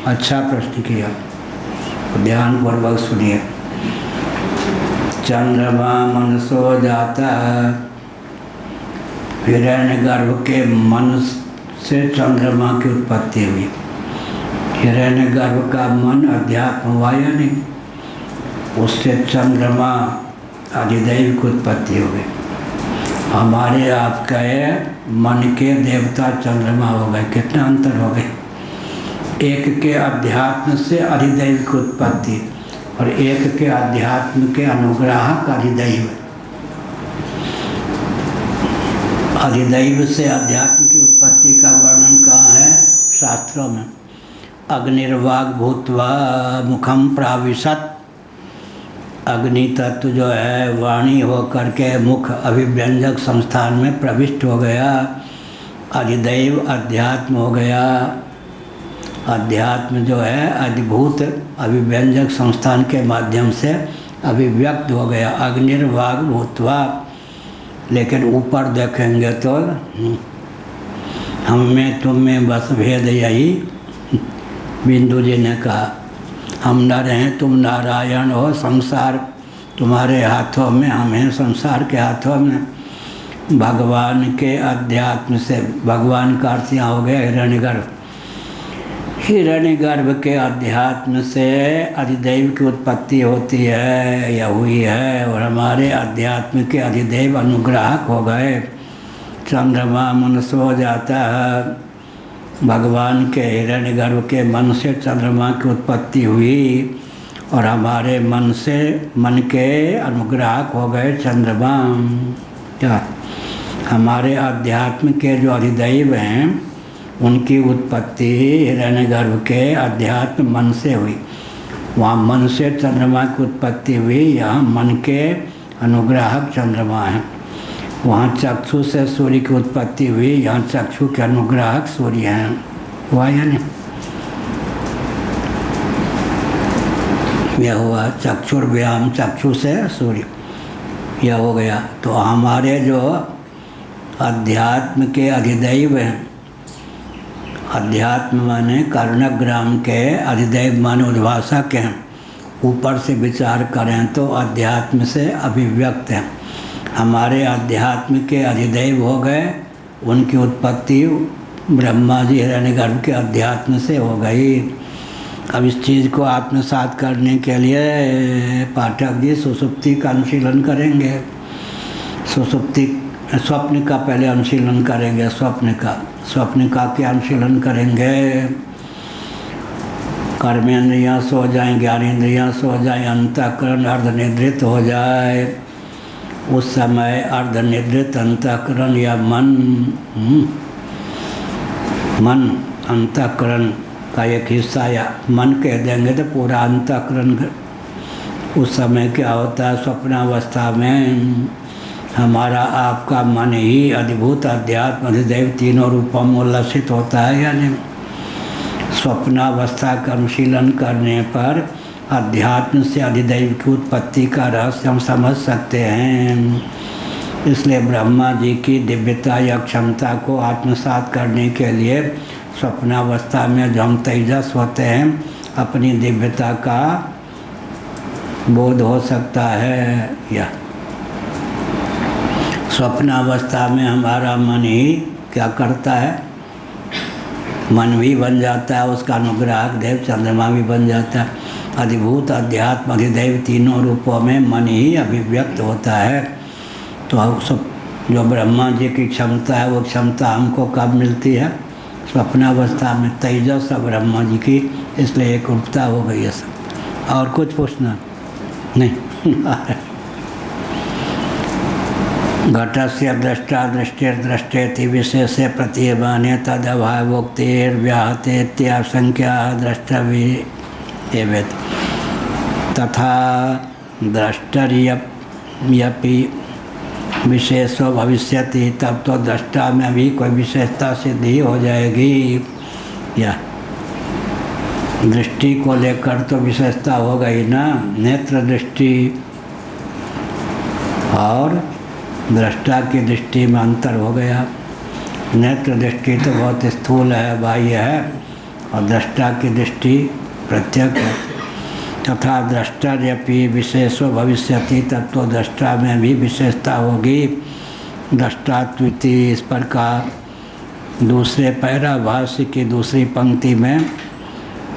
अच्छा प्रश्न किया, ध्यानपूर्वक सुनिए। चंद्रमा मनस हो जाता है। हिरण्यगर्भ के मन से चंद्रमा की उत्पत्ति हुई। हिरण्यगर्भ का मन अध्यात्म हुआ या नहीं? उससे चंद्रमा अधिदैव की उत्पत्ति हो गई। हमारे आपका मन के देवता चंद्रमा हो गए। कितना अंतर हो गए? एक के अध्यात्म से अधिदैव की उत्पत्ति और एक के अध्यात्म के अनुग्राहक अधिदैव। अधिदैव से अध्यात्म की उत्पत्ति का वर्णन कहाँ है शास्त्रों में? अग्निर्वाग भूत्वा मुखम प्राविशत। अग्नि तत्व जो है वाणी हो करके मुख अभिव्यंजक संस्थान में प्रविष्ट हो गया। अधिदैव अध्यात्म हो गया। अध्यात्म जो है अधिभूत अभिव्यंजक संस्थान के माध्यम से अभिव्यक्त हो गया। अग्निर्वाग भूत्वा। लेकिन ऊपर देखेंगे तो हम में तुम में बस भेद यही। बिंदु जी ने कहा हम नर हैं, तुम नारायण हो, संसार तुम्हारे हाथों में, हम हैं संसार के हाथों में। भगवान के अध्यात्म से, भगवान का अर्थ यहाँ हो गया हिरण्यगर्भ। हिरण्यगर्भ के अध्यात्म से अधिदैव की उत्पत्ति होती है या हुई है और हमारे अध्यात्म के अधिदैव अनुग्राहक हो गए। चंद्रमा मनस हो जाता है। भगवान के हिरण्यगर्भ के मन से चंद्रमा की उत्पत्ति हुई और हमारे मन से, मन के अनुग्राहक हो गए चंद्रमा। क्या हमारे अध्यात्म के जो अधिदैव हैं उनकी उत्पत्ति हिरण्यगर्भ के अध्यात्म मन से हुई। वहाँ मन से चंद्रमा की उत्पत्ति हुई, यहाँ मन के अनुग्राहक चंद्रमा हैं। वहाँ चक्षु से सूर्य की उत्पत्ति हुई, यहाँ चक्षु के अनुग्राहक सूर्य हैं। हुआ या नहीं? यह हुआ चक्षुर्व्याम, चक्षु से सूर्य, यह हो गया। तो हमारे जो अध्यात्म के अधिदैव हैं, अध्यात्म माने कर्णग्राम के, अधिदैव माने उद्भाषा के हैं। ऊपर से विचार करें तो अध्यात्म से अभिव्यक्त हैं। हमारे अध्यात्म के अधिदैव हो गए, उनकी उत्पत्ति ब्रह्मा जी हिरण्यगर्भ के अध्यात्म से हो गई। अब इस चीज़ को आत्मसात करने के लिए पाठक जी सुसुप्ति का अनुशीलन करेंगे। सुसुप्ति स्वप्न का पहले अनुशीलन करेंगे, स्वप्न का क्या अनुशीलन करेंगे। कर्मेंद्रियाँ सो जाएं, ज्ञानेंद्रियाँ सो जाएं, अंतःकरण अर्धनिद्रित हो जाए। उस समय अर्धनिद्रित अंतःकरण या मन अंतःकरण का एक हिस्सा या मन कह देंगे तो पूरा अंतःकरण। उस समय क्या होता है, स्वप्नावस्था में हमारा आपका मन ही अधिभूत अध्यात्म अधिदैव तीनों रूपों में उल्लसित होता है या नहीं। स्वप्नावस्था का अनुशीलन करने पर अध्यात्म से अधिदैव की उत्पत्ति का रहस्य हम समझ सकते हैं। इसलिए ब्रह्मा जी की दिव्यता या क्षमता को आत्मसात करने के लिए स्वप्नावस्था में जो हम तेजस होते हैं, अपनी दिव्यता का बोध हो सकता है। या स्वप्नावस्था में हमारा मन ही क्या करता है, मन भी बन जाता है, उसका अनुग्राहक देव चंद्रमा भी बन जाता है। अधिभूत अध्यात्म अधिदैव तीनों रूपों में मन ही अभिव्यक्त होता है। तो सब जो ब्रह्मा जी की क्षमता है, वो क्षमता हमको कब मिलती है, स्वप्नावस्था में। तेजस ब्रह्मा जी की, इसलिए एक रूपता हो गई है सब। और कुछ पूछना नहीं। घटस्य द्रष्टा दृष्टिर्दृष्टेति विशेषे प्रतीयमाने तदभावोक्तिर्व्याहतेत्याशंक्या द्रष्टव्येवेत तथा द्रष्टर्यपि विशेषो भविष्यति, तब तो दृष्टा में भी कोई विशेषता सिद्धि हो जाएगी। या दृष्टि को लेकर तो विशेषता हो गई ना, नेत्र दृष्टि और दृष्टा की दृष्टि में अंतर हो गया। नेत्र दृष्टि तो बहुत स्थूल है, बाह्य है, और दृष्टा की दृष्टि प्रत्यक्ष है। तथा द्रष्टर्यपि विशेषो भविष्यति, तब तो दृष्टा में भी विशेषता होगी। दृष्टात्विति इस प्रकार दूसरे पैरा भाष्य की दूसरी पंक्ति में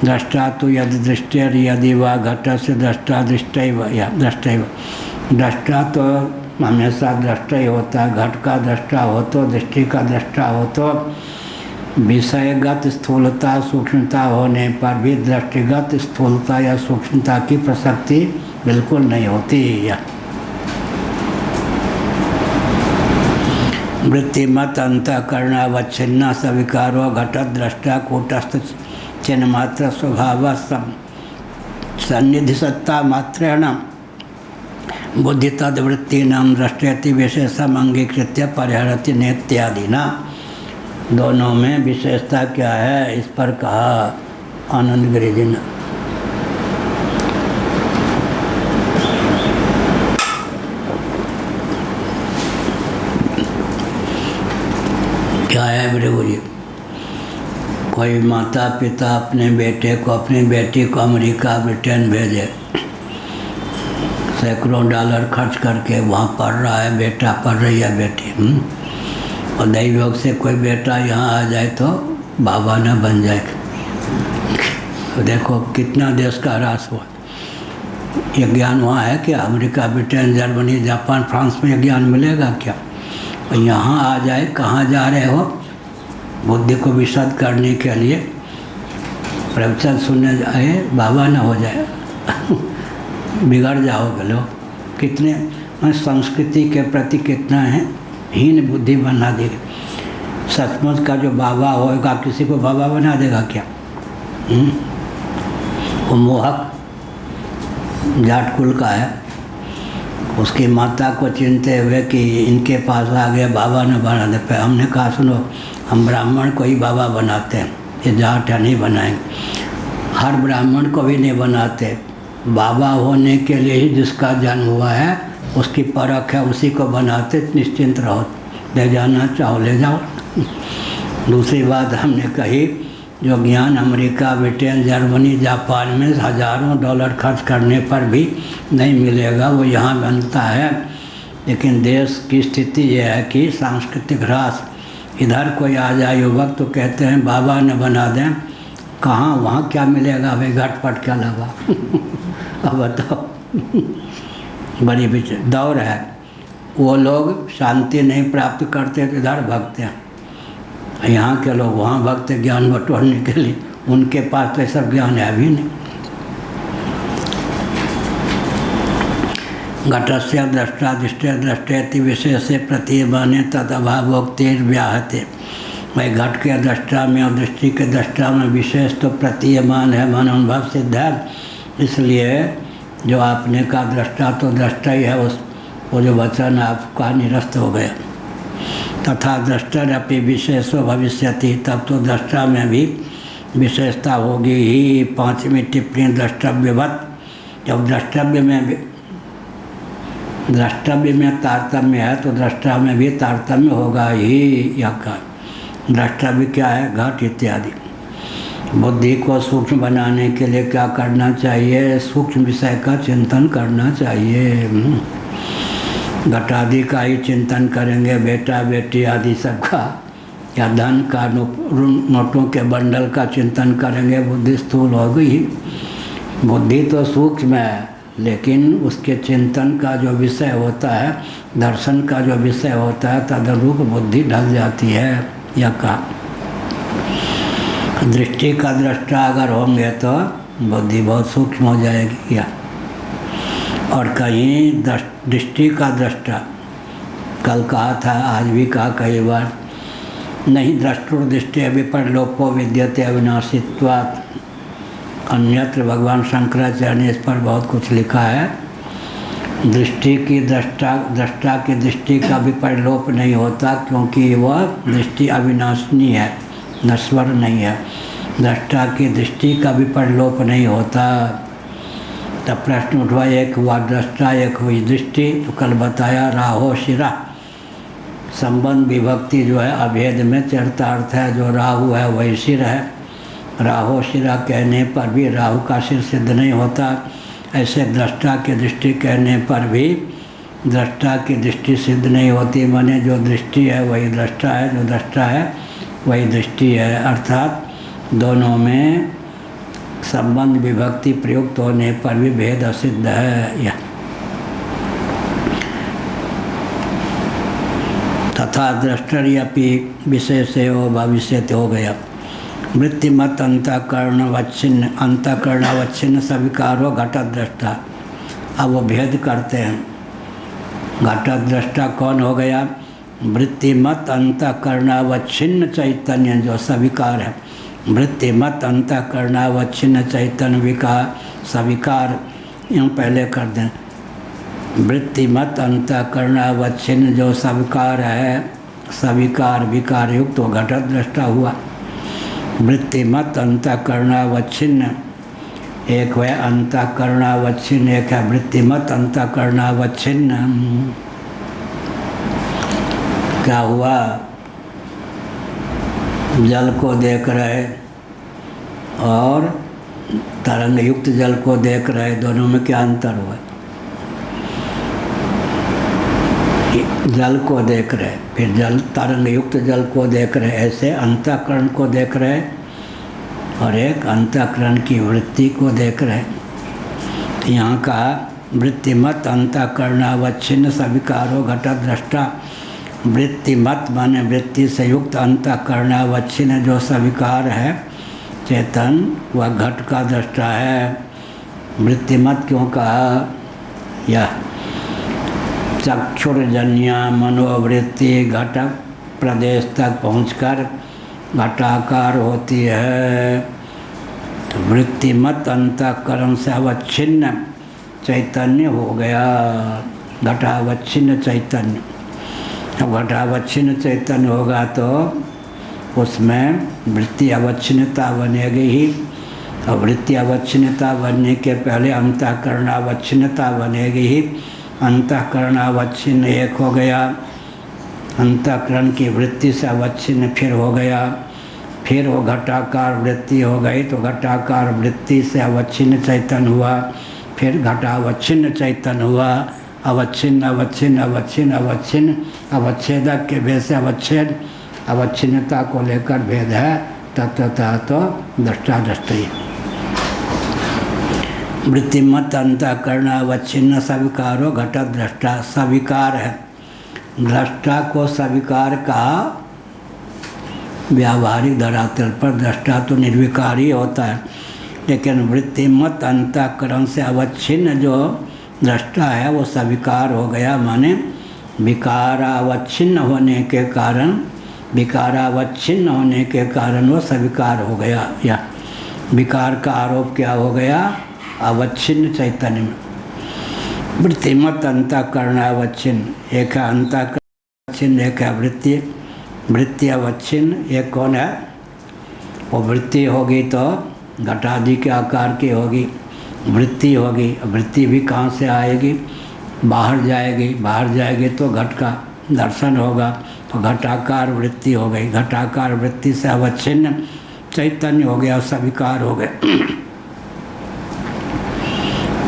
दृष्टा तो यदि दृष्टिर यदि वा घट से दृष्टा दृष्टैव या दृष्टैव, दृष्टा तो हमेशा दृष्टा ही होता है। घट का दृष्टा हो तो, दृष्टि का दृष्टा हो तो विषयगत स्थूलता सूक्ष्मता होने पर भी दृष्टिगत स्थूलता या सूक्ष्मता की प्रसक्ति बिल्कुल नहीं होती। या वृत्तिमत अंतःकरणावच्छिन्ना सविकारो घट दृष्टा कूटस्थ चिन्ह मात्र स्वभाव सन्निधि सत्ता मात्रेण बुद्धि तद्वृत्तीनां दृष्टयति विशेषम अंगीकृत्य परिहरति नेत्यादिना। दोनों में विशेषता क्या है, इस पर कहा आनंद गिरि जी ने। क्या है प्रभु जी, कोई माता पिता अपने बेटे को, अपनी बेटी को अमेरिका ब्रिटेन भेजे, सैकड़ों डॉलर खर्च करके वहाँ पढ़ रहा है बेटा, पढ़ रही है बेटी, और दैवयोग से कोई बेटा यहाँ आ जाए तो बाबा न बन जाए। तो देखो कितना देश का ह्रास हुआ। ये ज्ञान वहाँ है क्या? America Britain Germany Japan France में ये ज्ञान मिलेगा क्या? यहाँ आ जाए, कहाँ जा रहे हो, बुद्धि को विशद करने के लिए प्रवचन सुनने जाए, बाबा न हो जाए बिगड़ जाओगे लोग। कितने संस्कृति के प्रति कितना है हीन बुद्धि बना देगा। सचमुच का जो बाबा होगा किसी को बाबा बना देगा क्या? वो मोहक जाट कुल का है, उसकी माता को चिनते हुए कि इनके पास आ गया बाबा न बना दे पे। हमने कहा सुनो, हम ब्राह्मण को ही बाबा बनाते हैं, ये जाट नहीं बनाएंगे। हर ब्राह्मण को भी नहीं बनाते, बाबा होने के लिए ही जिसका जन्म हुआ है उसकी परख है, उसी को बनाते। निश्चिंत रहो, ले जाना चाहो ले जाओ। दूसरी बात हमने कही, जो ज्ञान अमेरिका, ब्रिटेन, जर्मनी, जापान में हज़ारों डॉलर खर्च करने पर भी नहीं मिलेगा, वो यहाँ बनता है। लेकिन देश की स्थिति यह है कि सांस्कृतिक ह्रास। इधर कोई आ जाए युवक तो कहते हैं बाबा ने बना दें, कहाँ वहाँ क्या मिलेगा भाई, घटपट क्या लगा। अब बताओ, बड़ी दौर है। वो लोग शांति नहीं प्राप्त करते तो इधर भगते हैं, यहाँ के लोग वहाँ भगते ज्ञान बटोरने के लिए। उनके पास तो सब ज्ञान है भी नहीं। घटस्य दृष्टा दृष्टि दृष्टेति विशेषे प्रतीयमाने तद अभावोक्तिर्व्याहते। भाई घट के दृष्टा में और दृष्टि के दृष्टा में विशेष तो प्रतीयमान है, मन अनुभव सिद्ध है। इसलिए जो आपने कहा दृष्टा तो दृष्टा ही है, उस वो जो वचन आपका निरस्त हो गया। तथा दृष्टरपि विशेषो भविष्यति, तब तो दृष्टा में भी विशेषता होगी ही। पांचवी टिप्पणी द्रष्टव्यवत, जब द्रष्टव्य में तारतम्य है तो दृष्टा में भी तारतम्य होगा ही। यह का द्रष्टव्य क्या है? घट इत्यादि। बुद्धि को सूक्ष्म बनाने के लिए क्या करना चाहिए? सूक्ष्म विषय का चिंतन करना चाहिए। घटादि का ही चिंतन करेंगे, बेटा बेटी आदि सबका, या धन का नोटों के बंडल का चिंतन करेंगे, बुद्धि स्थूल हो गई। बुद्धि तो सूक्ष्म है, लेकिन उसके चिंतन का जो विषय होता है, दर्शन का जो विषय होता है, तदरूप बुद्धि ढल जाती है। यह कहा दृष्टि का दृष्टा अगर होंगे तो बुद्धि बहुत सूक्ष्म हो जाएगी। या और कहीं दृष्टि का दृष्टा, कल कहा था, आज भी कहा कई बार, नहीं दृष्टुर्दृष्टि विपर्लोपो विद्यते अविनाशित्वात्। अन्यत्र भगवान शंकराचार्य ने इस पर बहुत कुछ लिखा है। दृष्टि की दृष्टा की दृष्टि का विपर्लोप नहीं होता, क्योंकि वह दृष्टि अविनाशनी है, नश्वर नहीं है। दृष्टा की दृष्टि का विपर्लोप नहीं होता। तब प्रश्न उठवा, एक हुआ दृष्टा एक हुई दृष्टि। तो कल बताया राहो शिरा, संबंध विभक्ति जो है अभेद में चरितार्थ है। जो राहु है वही सिर है। राहो शिरा कहने पर भी राहु का सिर सिद्ध नहीं होता। ऐसे दृष्टा की दृष्टि कहने पर भी दृष्टा की दृष्टि सिद्ध नहीं होती। माने जो दृष्टि है वही दृष्टा है, जो दृष्टा है वही दृष्टि है। अर्थात दोनों में संबंध विभक्ति प्रयुक्त होने पर भी भेद असिद्ध है। यह तथा दृष्टर्यपि विशेषो भविष्यति हो गया। वृत्तिमत अंतःकरणावच्छिन्न सविकारो घटद्रष्टा। अब वो भेद करते हैं। घटद्रष्टा कौन हो गया? वृत्तिमत अंतःकरणावच्छिन्न चैतन्य जो सविकार है। वृत्तिमत अंतःकरणावच्छिन्न चैतन्य विकार सविकार, यूँ पहले कर दें। वृत्तिमत अंतःकरणावच्छिन्न जो सविकार है, सविकार विकार युक्त तो घटद्रष्टा हुआ। वृत्तिमत अंतःकरणावच्छिन्न एक है अंतःकरणावच्छिन्न, एक है वृत्तिमत अंतःकरणावच्छिन्न। क्या हुआ? जल को देख रहे और तरंग युक्त जल को देख रहे, दोनों में क्या अंतर हुआ? जल को देख रहे, फिर जल तरंग युक्त जल को देख रहे, ऐसे अंतःकरण को देख रहे और एक अंतःकरण की वृत्ति को देख रहे। तो यहाँ कहा वृत्तिमत अंतःकरणावच्छिन्न सविकारो घटद्रष्टा। वृत्तिमत माने वृत्ति से युक्त, अंतःकरणावच्छिन्न जो सविकार है चेतन, वह घट का दृष्टा है। वृत्तिमत क्यों कहा? यह चक्षुर्जन्य मनोवृत्ति घट प्रदेश तक पहुंचकर घटाकार होती है। तो वृत्तिमत अंतःकरण से अवच्छिन्न चैतन्य हो गया, घटावच्छिन्न चैतन्य। अब घटावच्छिन्न चैतन्य होगा तो उसमें वृत्ति अवच्छिन्नता बनेगी ही, और वृत्ति अवच्छिन्नता बनने के पहले अंतःकरणावच्छिन्नता बनेगी ही। अंतःकरणावच्छिन्न एक हो गया, अंतःकरण की वृत्ति से अवच्छिन्न फिर हो गया, फिर वो घटाकार वृत्ति हो गई तो घटाकार वृत्ति से अवच्छिन्न चैतन्य हुआ, फिर घटावच्छिन्न चैतन्य हुआ। अवच्छिन्न अवच्छिन्न अवच्छिन्न अवच्छिन्न अवच्छेदक के भेद से अवच्छेद, अवच्छिन्नता को लेकर भेद है। तत्वतः तो दृष्टा दृष्टि। वृत्तिमत अंतःकरण अवच्छिन्न सविकारो घट दृष्टा सविकार है। दृष्टा को सविकार कहा। व्यावहारिक धरातल पर दृष्टा तो निर्विकारी होता है, लेकिन वृत्तिमत अंतःकरण से अवच्छिन्न जो दृष्टा है वो सविकार हो गया। माने विकारावच्छिन्न होने के कारण, विकारावच्छिन्न होने के कारण वो सविकार हो गया। या विकार का आरोप क्या हो गया? अवच्छिन्न चैतन्य में। वृत्तिमत अंतःकरण अवच्छिन्न, एक है अंतःकरण, एक है वृत्ति। वृत्ति अवच्छिन्न एक कौन है? वो वृत्ति होगी तो घटादि के आकार की होगी, वृत्ति होगी। वृत्ति भी कहाँ से आएगी? बाहर जाएगी, बाहर जाएगी तो घट का दर्शन होगा, तो घटाकार वृत्ति हो गई। घटाकार वृत्ति से अवच्छिन्न चैतन्य हो गया, सविकार हो गया।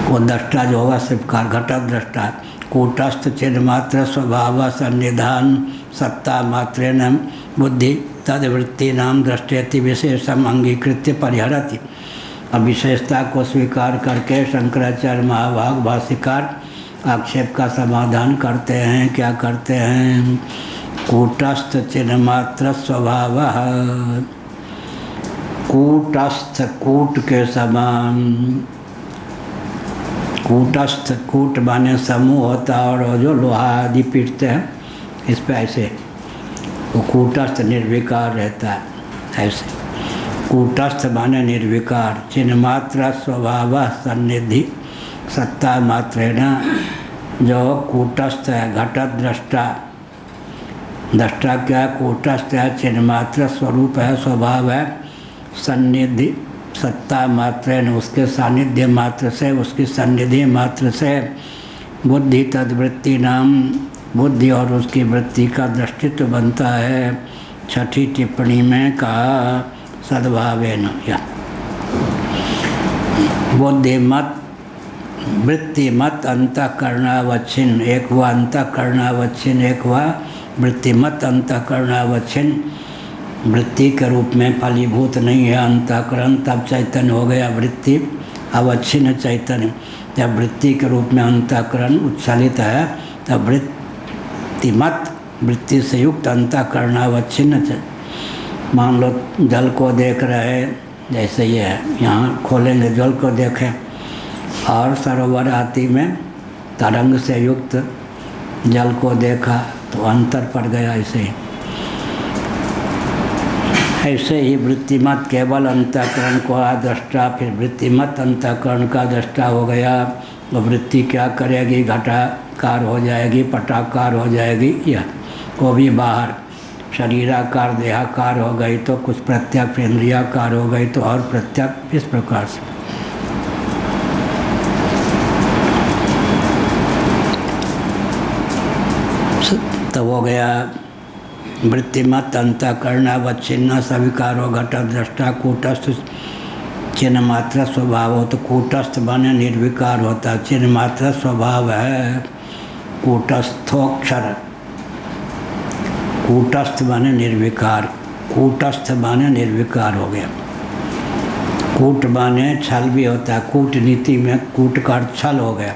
वो दृष्टा जो होगा सविकार, घट दृष्टा। कूटस्थ चिन्ह मात्र स्वभाव सन्निधान सत्ता मात्रेण बुद्धि तदवृत्ति नाम दृष्टेति विशेषम अंगीकृत्य परिहरति। अब विशेषता को स्वीकार करके शंकराचार्य महाभाग भाष्यकार आक्षेप का समाधान करते हैं। क्या करते हैं? कूटस्थ चिन्ह मात्र स्वभाव, कूटस्थ कूट के समान। कूटस्थ, कूट माने समूह होता है और जो लोहा आदि पीटते हैं इस पे, ऐसे वो कूटस्थ निर्विकार रहता है। ऐसे कूटस्थ माने निर्विकार। चिन्ह मात्र स्वभाव सन्निधि सत्ता मात्रेण, जो कूटस्थ है घट दृष्टा। दृष्टा क्या? कूटस्थ है, चिन्ह मात्र स्वरूप है, स्वभाव है, सन्निधि सत्ता मात्रेण, उसके सानिध्य मात्र से, उसकी सन्निधि मात्र से। बुद्धि तद्वृत्ति नाम, बुद्धि और उसकी वृत्ति का दृष्टित्व बनता है। छठी टिप्पणी में कहा सद्भावेन। या बुद्धिमत वृत्तिमत अंतःकरणावच्छिन्न, एक हुआ अंतःकरणावच्छिन्न, एक हुआ वृत्तिमत अंतःकरणावच्छिन्न। वृत्ति के रूप में फलीभूत नहीं है अंतःकरण, तब चैतन्य हो गया वृत्ति अवच्छिन्न चैतन्य। जब वृत्ति के रूप में अंतःकरण उच्छलित है तब वृत्तिमत, वृत्ति से युक्त अंतःकरणावच्छिन्न। मान लो जल को देख रहे, जैसे ये है, यहाँ खोलेंगे जल को देखें, और सरोवर आदि में तरंग से युक्त जल को देखा तो अंतर पड़ गया। ऐसे ही वृत्तिमत केवल अंतःकरण को दृष्टा, फिर वृत्तिमत अंतःकरण का दृष्टा हो गया। वो वृत्ति क्या करेगी? घटाकार हो जाएगी, पटाकार हो जाएगी, यह वो भी बाहर। शरीराकार देहाकार हो गई तो कुछ प्रत्यक्ष, इंद्रियाकार हो गई तो और प्रत्यक्ष, इस प्रकार से। तब हो गया वृत्तिमत अंतःकरणावच्छिन्न सविकारो घट दृष्टा। कूटस्थ चिन्ह मात्र स्वभाव हो, तो कूटस्थ बने निर्विकार होता, चिन्ह मात्र स्वभाव है। कूटस्थोक्षर, कूटस्थ बने निर्विकार, कूटस्थ बने निर्विकार हो गया। कूट माने छल भी होता है, कूटनीति में कूट का छल हो गया।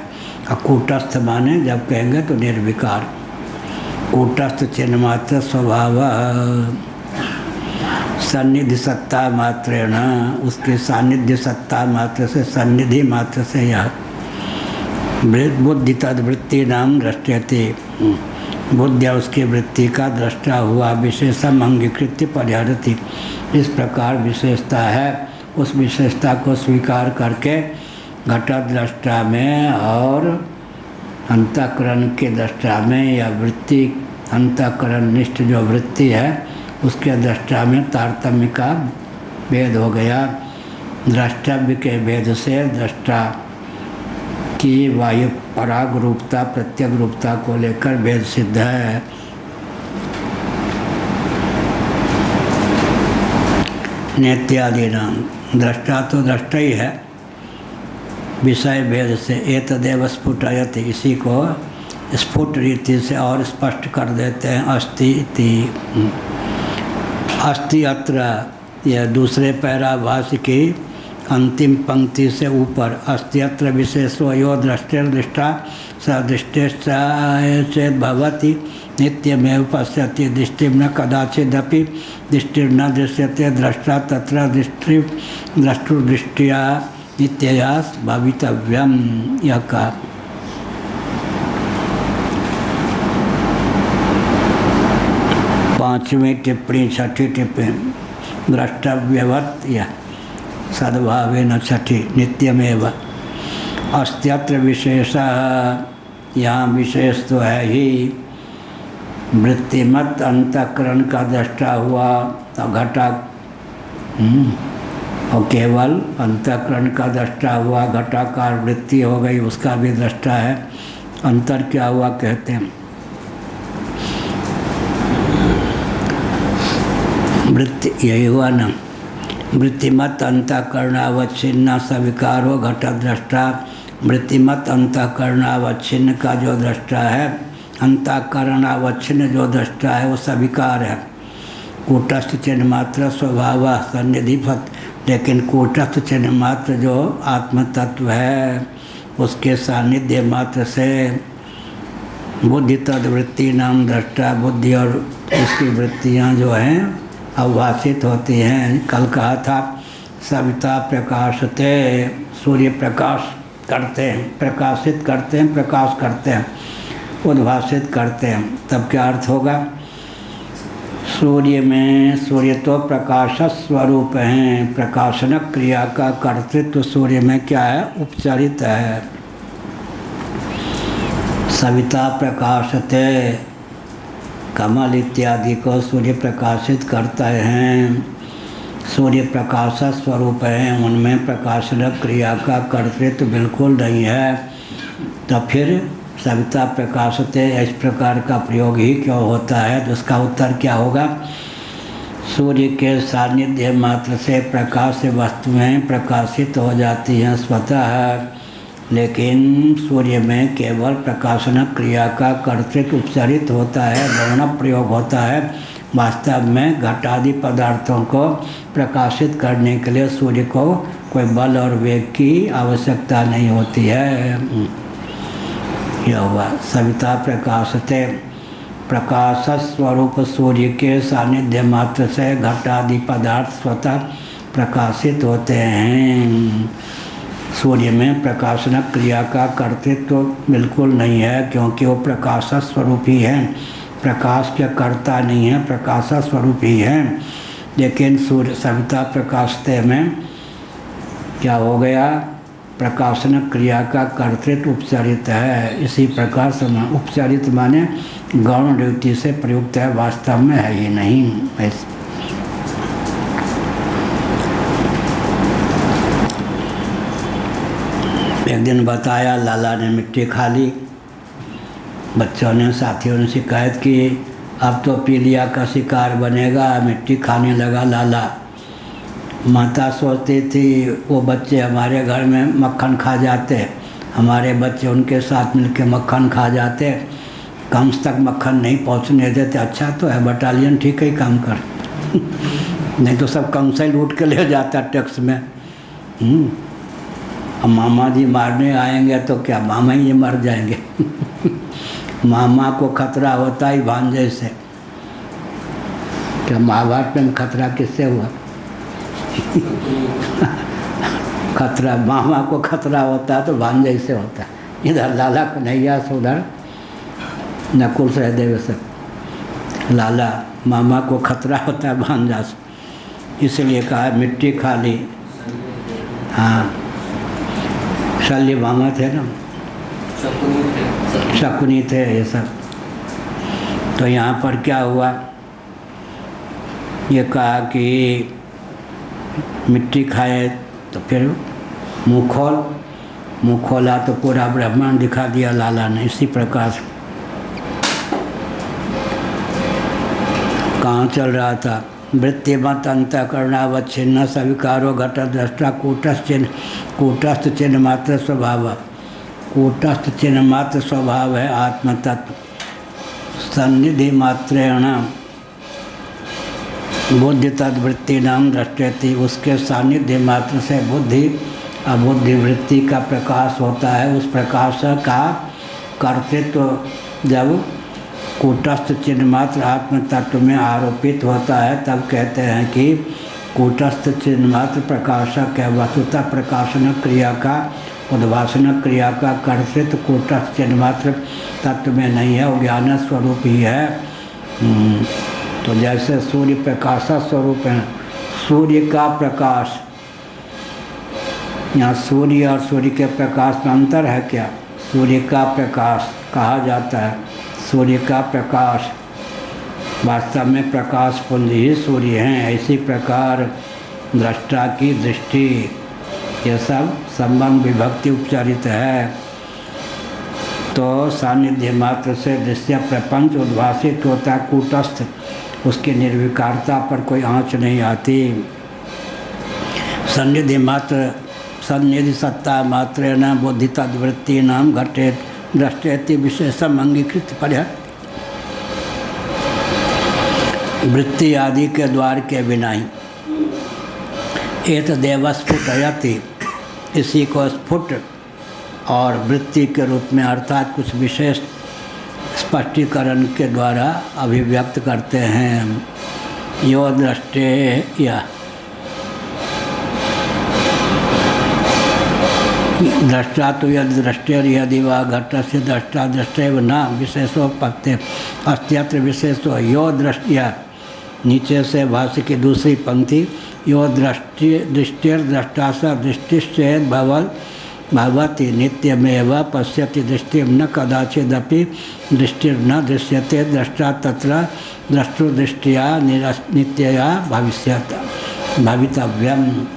और कूटस्थ माने जब कहेंगे तो निर्विकार। कूटस्थ चिन्ह मात्र स्वभाव सन्निधि सत्ता मात्रेण, उसके सानिध्य सत्ता मात्र से, सन्निधि मात्र से यह बुद्धि तद्वृत्ति नाम दृष्टयते, बुद्धि उसकी वृत्ति का दृष्टा हुआ विशेषम अंगीकृत्य परिहरति। इस प्रकार विशेषता है, उस विशेषता को स्वीकार करके घटद्रष्टा में और अंतःकरण के दृष्टा में, या वृत्ति अंतःकरण निष्ठ जो वृत्ति है उसके दृष्टा में तारतम्य का भेद हो गया। द्रष्टव्य के भेद से दृष्टा की वायु पराग रूपता प्रत्यक रूपता को लेकर भेद सिद्ध है। नेत्यादि नाम, दृष्टा तो दृष्टा ही है, विषय भेद से एतदेव स्फुटयति, इसी को स्फुट रीति से और स्पष्ट कर देते हैं। अस्ति इति, अस्ति अत्र, यह दूसरे पैराभाष्य की अंतिम पंक्ति से ऊपर, अस्ति अत्र विशेषो यो दृष्टिर्दृष्टा सदृष्टिश्च चेद भवति नित्यमेव पश्यति दृष्टिं न कदाचिदपि दृष्टिर्न दृश्यते दृष्टा तत्र द्रष्टुर्दृष्टिया नित्यया भवितव्यम। यह का पांचवी टिप्पणी, छठी टिप्पणी, द्रष्टव्यवत् या सद्भावेन छठी नित्यमेव। अस्त्यत्र विशेष, यहाँ विशेष तो है ही, वृत्तिमत अंतःकरण का दृष्टा हुआ तो घटा, और केवल अंतःकरण का दृष्टा हुआ, घटाकार वृत्ति हो गई, उसका भी दृष्टा है। अंतर क्या हुआ कहते हैं, वृत्ति यही हुआ ना, वृत्तिमत अंतःकरणावच्छिन्न सविकारो घटद्रष्टा। वृत्तिमत अंतःकरणावच्छिन्न का जो दृष्टा है, अंतःकरणावच्छिन्न जो दृष्टा है वो सविकार है। कूटस्थ चिन्ह मात्र स्वभाव सन्निधिफत, लेकिन कूटस्थ चिन्ह मात्र जो आत्म तत्व है उसके सानिध्य मात्र से बुद्धि तद्वृत्ति नाम दृष्टा, बुद्धि और उसकी वृत्तियाँ जो हैं अवभाषित होती हैं। कल कहा था सविता प्रकाशते, सूर्य प्रकाश करते हैं, प्रकाशित करते हैं, प्रकाश करते हैं, उद्भाषित करते हैं। तब क्या अर्थ होगा, सूर्य में, सूर्य तो प्रकाश स्वरूप हैं, प्रकाशन क्रिया का कर्तृत्व सूर्य में क्या है, उपचारित है। सविता प्रकाशते, कमल इत्यादि को सूर्य प्रकाशित करते हैं, सूर्य प्रकाश स्वरूप हैं, उनमें प्रकाशन क्रिया का कर्तृत्व बिल्कुल नहीं है। तो फिर सविता प्रकाशते इस प्रकार का प्रयोग ही क्यों होता है, तो उसका उत्तर क्या होगा, सूर्य के सानिध्य मात्र से प्रकाश वस्तुएं प्रकाशित हो जाती हैं स्वतः, लेकिन सूर्य में केवल प्रकाशन क्रिया का कर्तृत्व उपचारित होता है, गौण प्रयोग होता है। वास्तव में घटादि पदार्थों को प्रकाशित करने के लिए सूर्य को कोई बल और वेग की आवश्यकता नहीं होती है। यह हुआ सविता प्रकाशते, प्रकाश स्वरूप सूर्य के सानिध्य मात्र से घटादि पदार्थ स्वतः प्रकाशित होते हैं। सूर्य में प्रकाशन क्रिया का कर्तृत्व बिल्कुल नहीं है, क्योंकि वो प्रकाश स्वरूप ही है, प्रकाश के कर्ता नहीं है, प्रकाश स्वरूप ही है। लेकिन सूर्य सविता प्रकाशते में क्या हो गया, प्रकाशन क्रिया का कर्तृत्व उपचारित है। इसी प्रकार से उपचारित माने गौण ड्यूटी से प्रयुक्त है, वास्तव में है ही नहीं। ऐसे एक दिन बताया, लाला ने मिट्टी खा ली, बच्चों ने, साथियों ने शिकायत की, अब तो पीलिया का शिकार बनेगा, मिट्टी खाने लगा लाला। माता सोचती थी वो बच्चे हमारे घर में मक्खन खा जाते, हमारे बच्चे उनके साथ मिलकर मक्खन खा जाते, कंस तक मक्खन नहीं पहुंचने देते। अच्छा तो है, बटालियन ठीक ही काम कर नहीं तो सब कंस ही लूट के ले जाता टैक्स में। अब मामा जी मारने आएंगे तो क्या मामा ही मर जाएंगे मामा को खतरा होता ही भांजे से। क्या महाभारत में खतरा किससे हुआ खतरा मामा को खतरा होता है तो भांजे से होता है। इधर लाला कन्हैया से उधर नकुल सहदेव से। लाला मामा को खतरा होता है भांजा से, इसलिए कहा मिट्टी खा ली। हाँ, शल्य मामा थे ना, शकुनी थे ये सब। तो यहाँ पर क्या हुआ, ये कहा कि मिट्टी खाए तो फिर मुँह खोला तो पूरा ब्रह्मांड दिखा दिया लाला ने। इसी प्रकार से कहाँ चल रहा था, वृत्तिमत अंतःकरणावच्छिन्न सविकारो घट दृष्टा कूटस्थ चिन्ह मात्र स्वभाव। कूटस्थ चिन्ह मात्र स्वभाव है आत्मतत्व। सन्निधि मात्रेण बुद्धि तद्वृत्ति नाम दृष्टति। उसके सानिध्य मात्र से बुद्धि अबुद्धि वृत्ति का प्रकाश होता है। उस प्रकाश का कर्तृत्व जब कूटस्थ चिन्ह मात्र आत्म तत्व में आरोपित होता है तब कहते हैं कि कूटस्थ चिन्ह मात्र प्रकाशक है। वस्तुतः प्रकाशन क्रिया का उद्भाषण क्रिया का कर्तृत्व कूटस्थ चिन्ह मात्र तत्व में नहीं है, वो ज्ञान स्वरूप ही है। तो जैसे सूर्य प्रकाश स्वरूप है, सूर्य का प्रकाश, यहाँ सूर्य और सूर्य के प्रकाश में अंतर है क्या? सूर्य का प्रकाश कहा जाता है, सूर्य का प्रकाश, वास्तव में प्रकाश पुंज ही सूर्य हैं। इसी प्रकार दृष्टा की दृष्टि, ये सब संबंध विभक्ति उपचारित है। तो सानिध्य मात्र से दृश्य प्रपंच उद्भासित होता कूटस्थ, उसकी निर्विकारता पर कोई आँच नहीं आती। सन्निधि मात्र सन्निधि सत्ता मात्र न बुद्धि तद्वृत्ति नाम घटे दृष्टि विशेषम अंगीकृत पर वृत्ति आदि के द्वार के बिना ही एतदेव स्फुटयति, इसी को स्फुट और वृत्ति के रूप में अर्थात कुछ विशेष स्पष्टीकरण के द्वारा अभिव्यक्त करते हैं। यो दृष्टे या दृष्टा तो यद दृष्टेर यदि वा घट से दृष्टा दृष्टेव न विशेषोपत्ति अस्त्यत्र विशेषो यो दृष्टिया। नीचे से भाष्य की दूसरी पंक्ति, यो दृष्टिर दृष्टा स दृष्टिश्चेद भवति नित्यमेव पश्यति दृष्टिं न कदाचिदपि दृष्टिर्न दृश्यते दृष्टा तत्र दृष्टुदृष्टिया नित्यया भवितव्यम।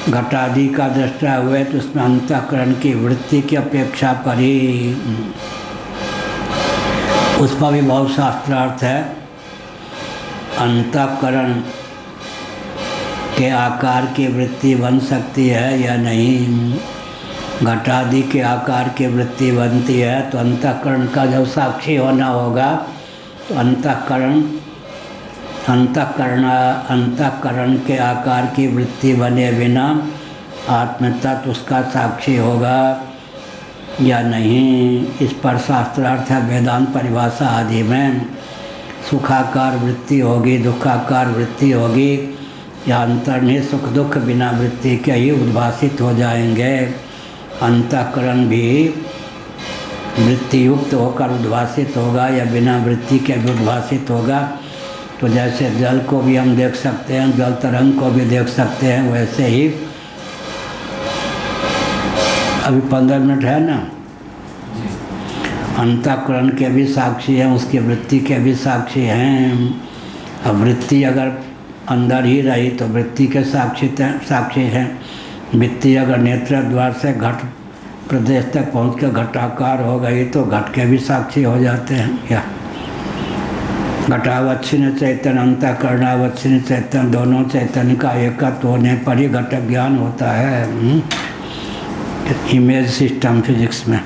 घटादि का दृष्टा हुए तो उसमें अंतःकरण की वृत्ति की अपेक्षा पर ही, उस पर भी बहुत शास्त्रार्थ है। अंतःकरण के आकार की वृत्ति बन सकती है या नहीं। घटादि के आकार की वृत्ति बनती है तो अंतःकरण का जब साक्षी होना होगा तो अंतःकरण के आकार की वृत्ति बने बिना आत्मतत्व उसका साक्षी होगा या नहीं। इस पर शास्त्रार्थ है वेदांत परिभाषा आदि में। सुखाकार वृत्ति होगी, दुखाकार वृत्ति होगी, या अंतर्निहित सुख दुख बिना वृत्ति के ही उद्भासित हो जाएंगे। अंतःकरण भी वृत्ति युक्त होकर उद्भासित होगा या बिना वृत्ति के भी उद्भासित होगा। तो जैसे जल को भी हम देख सकते हैं, जल तरंग को भी देख सकते हैं, वैसे ही अभी 15 मिनट है ना, अंतःकरण के भी साक्षी हैं, उसकी वृत्ति के भी साक्षी हैं। अब वृत्ति अगर अंदर ही रही तो वृत्ति के साक्षी हैं। वृत्ति अगर नेत्र द्वार से घट प्रदेश तक पहुँच कर घटाकार हो गई तो घट के भी साक्षी हो जाते हैं। क्या घटावच्छिन्न चैतन्य अंतःकरणावच्छिन्न चैतन्य दोनों चैतन्य का एकत्व होने पर ही घट ज्ञान होता है। इमेज सिस्टम फिजिक्स में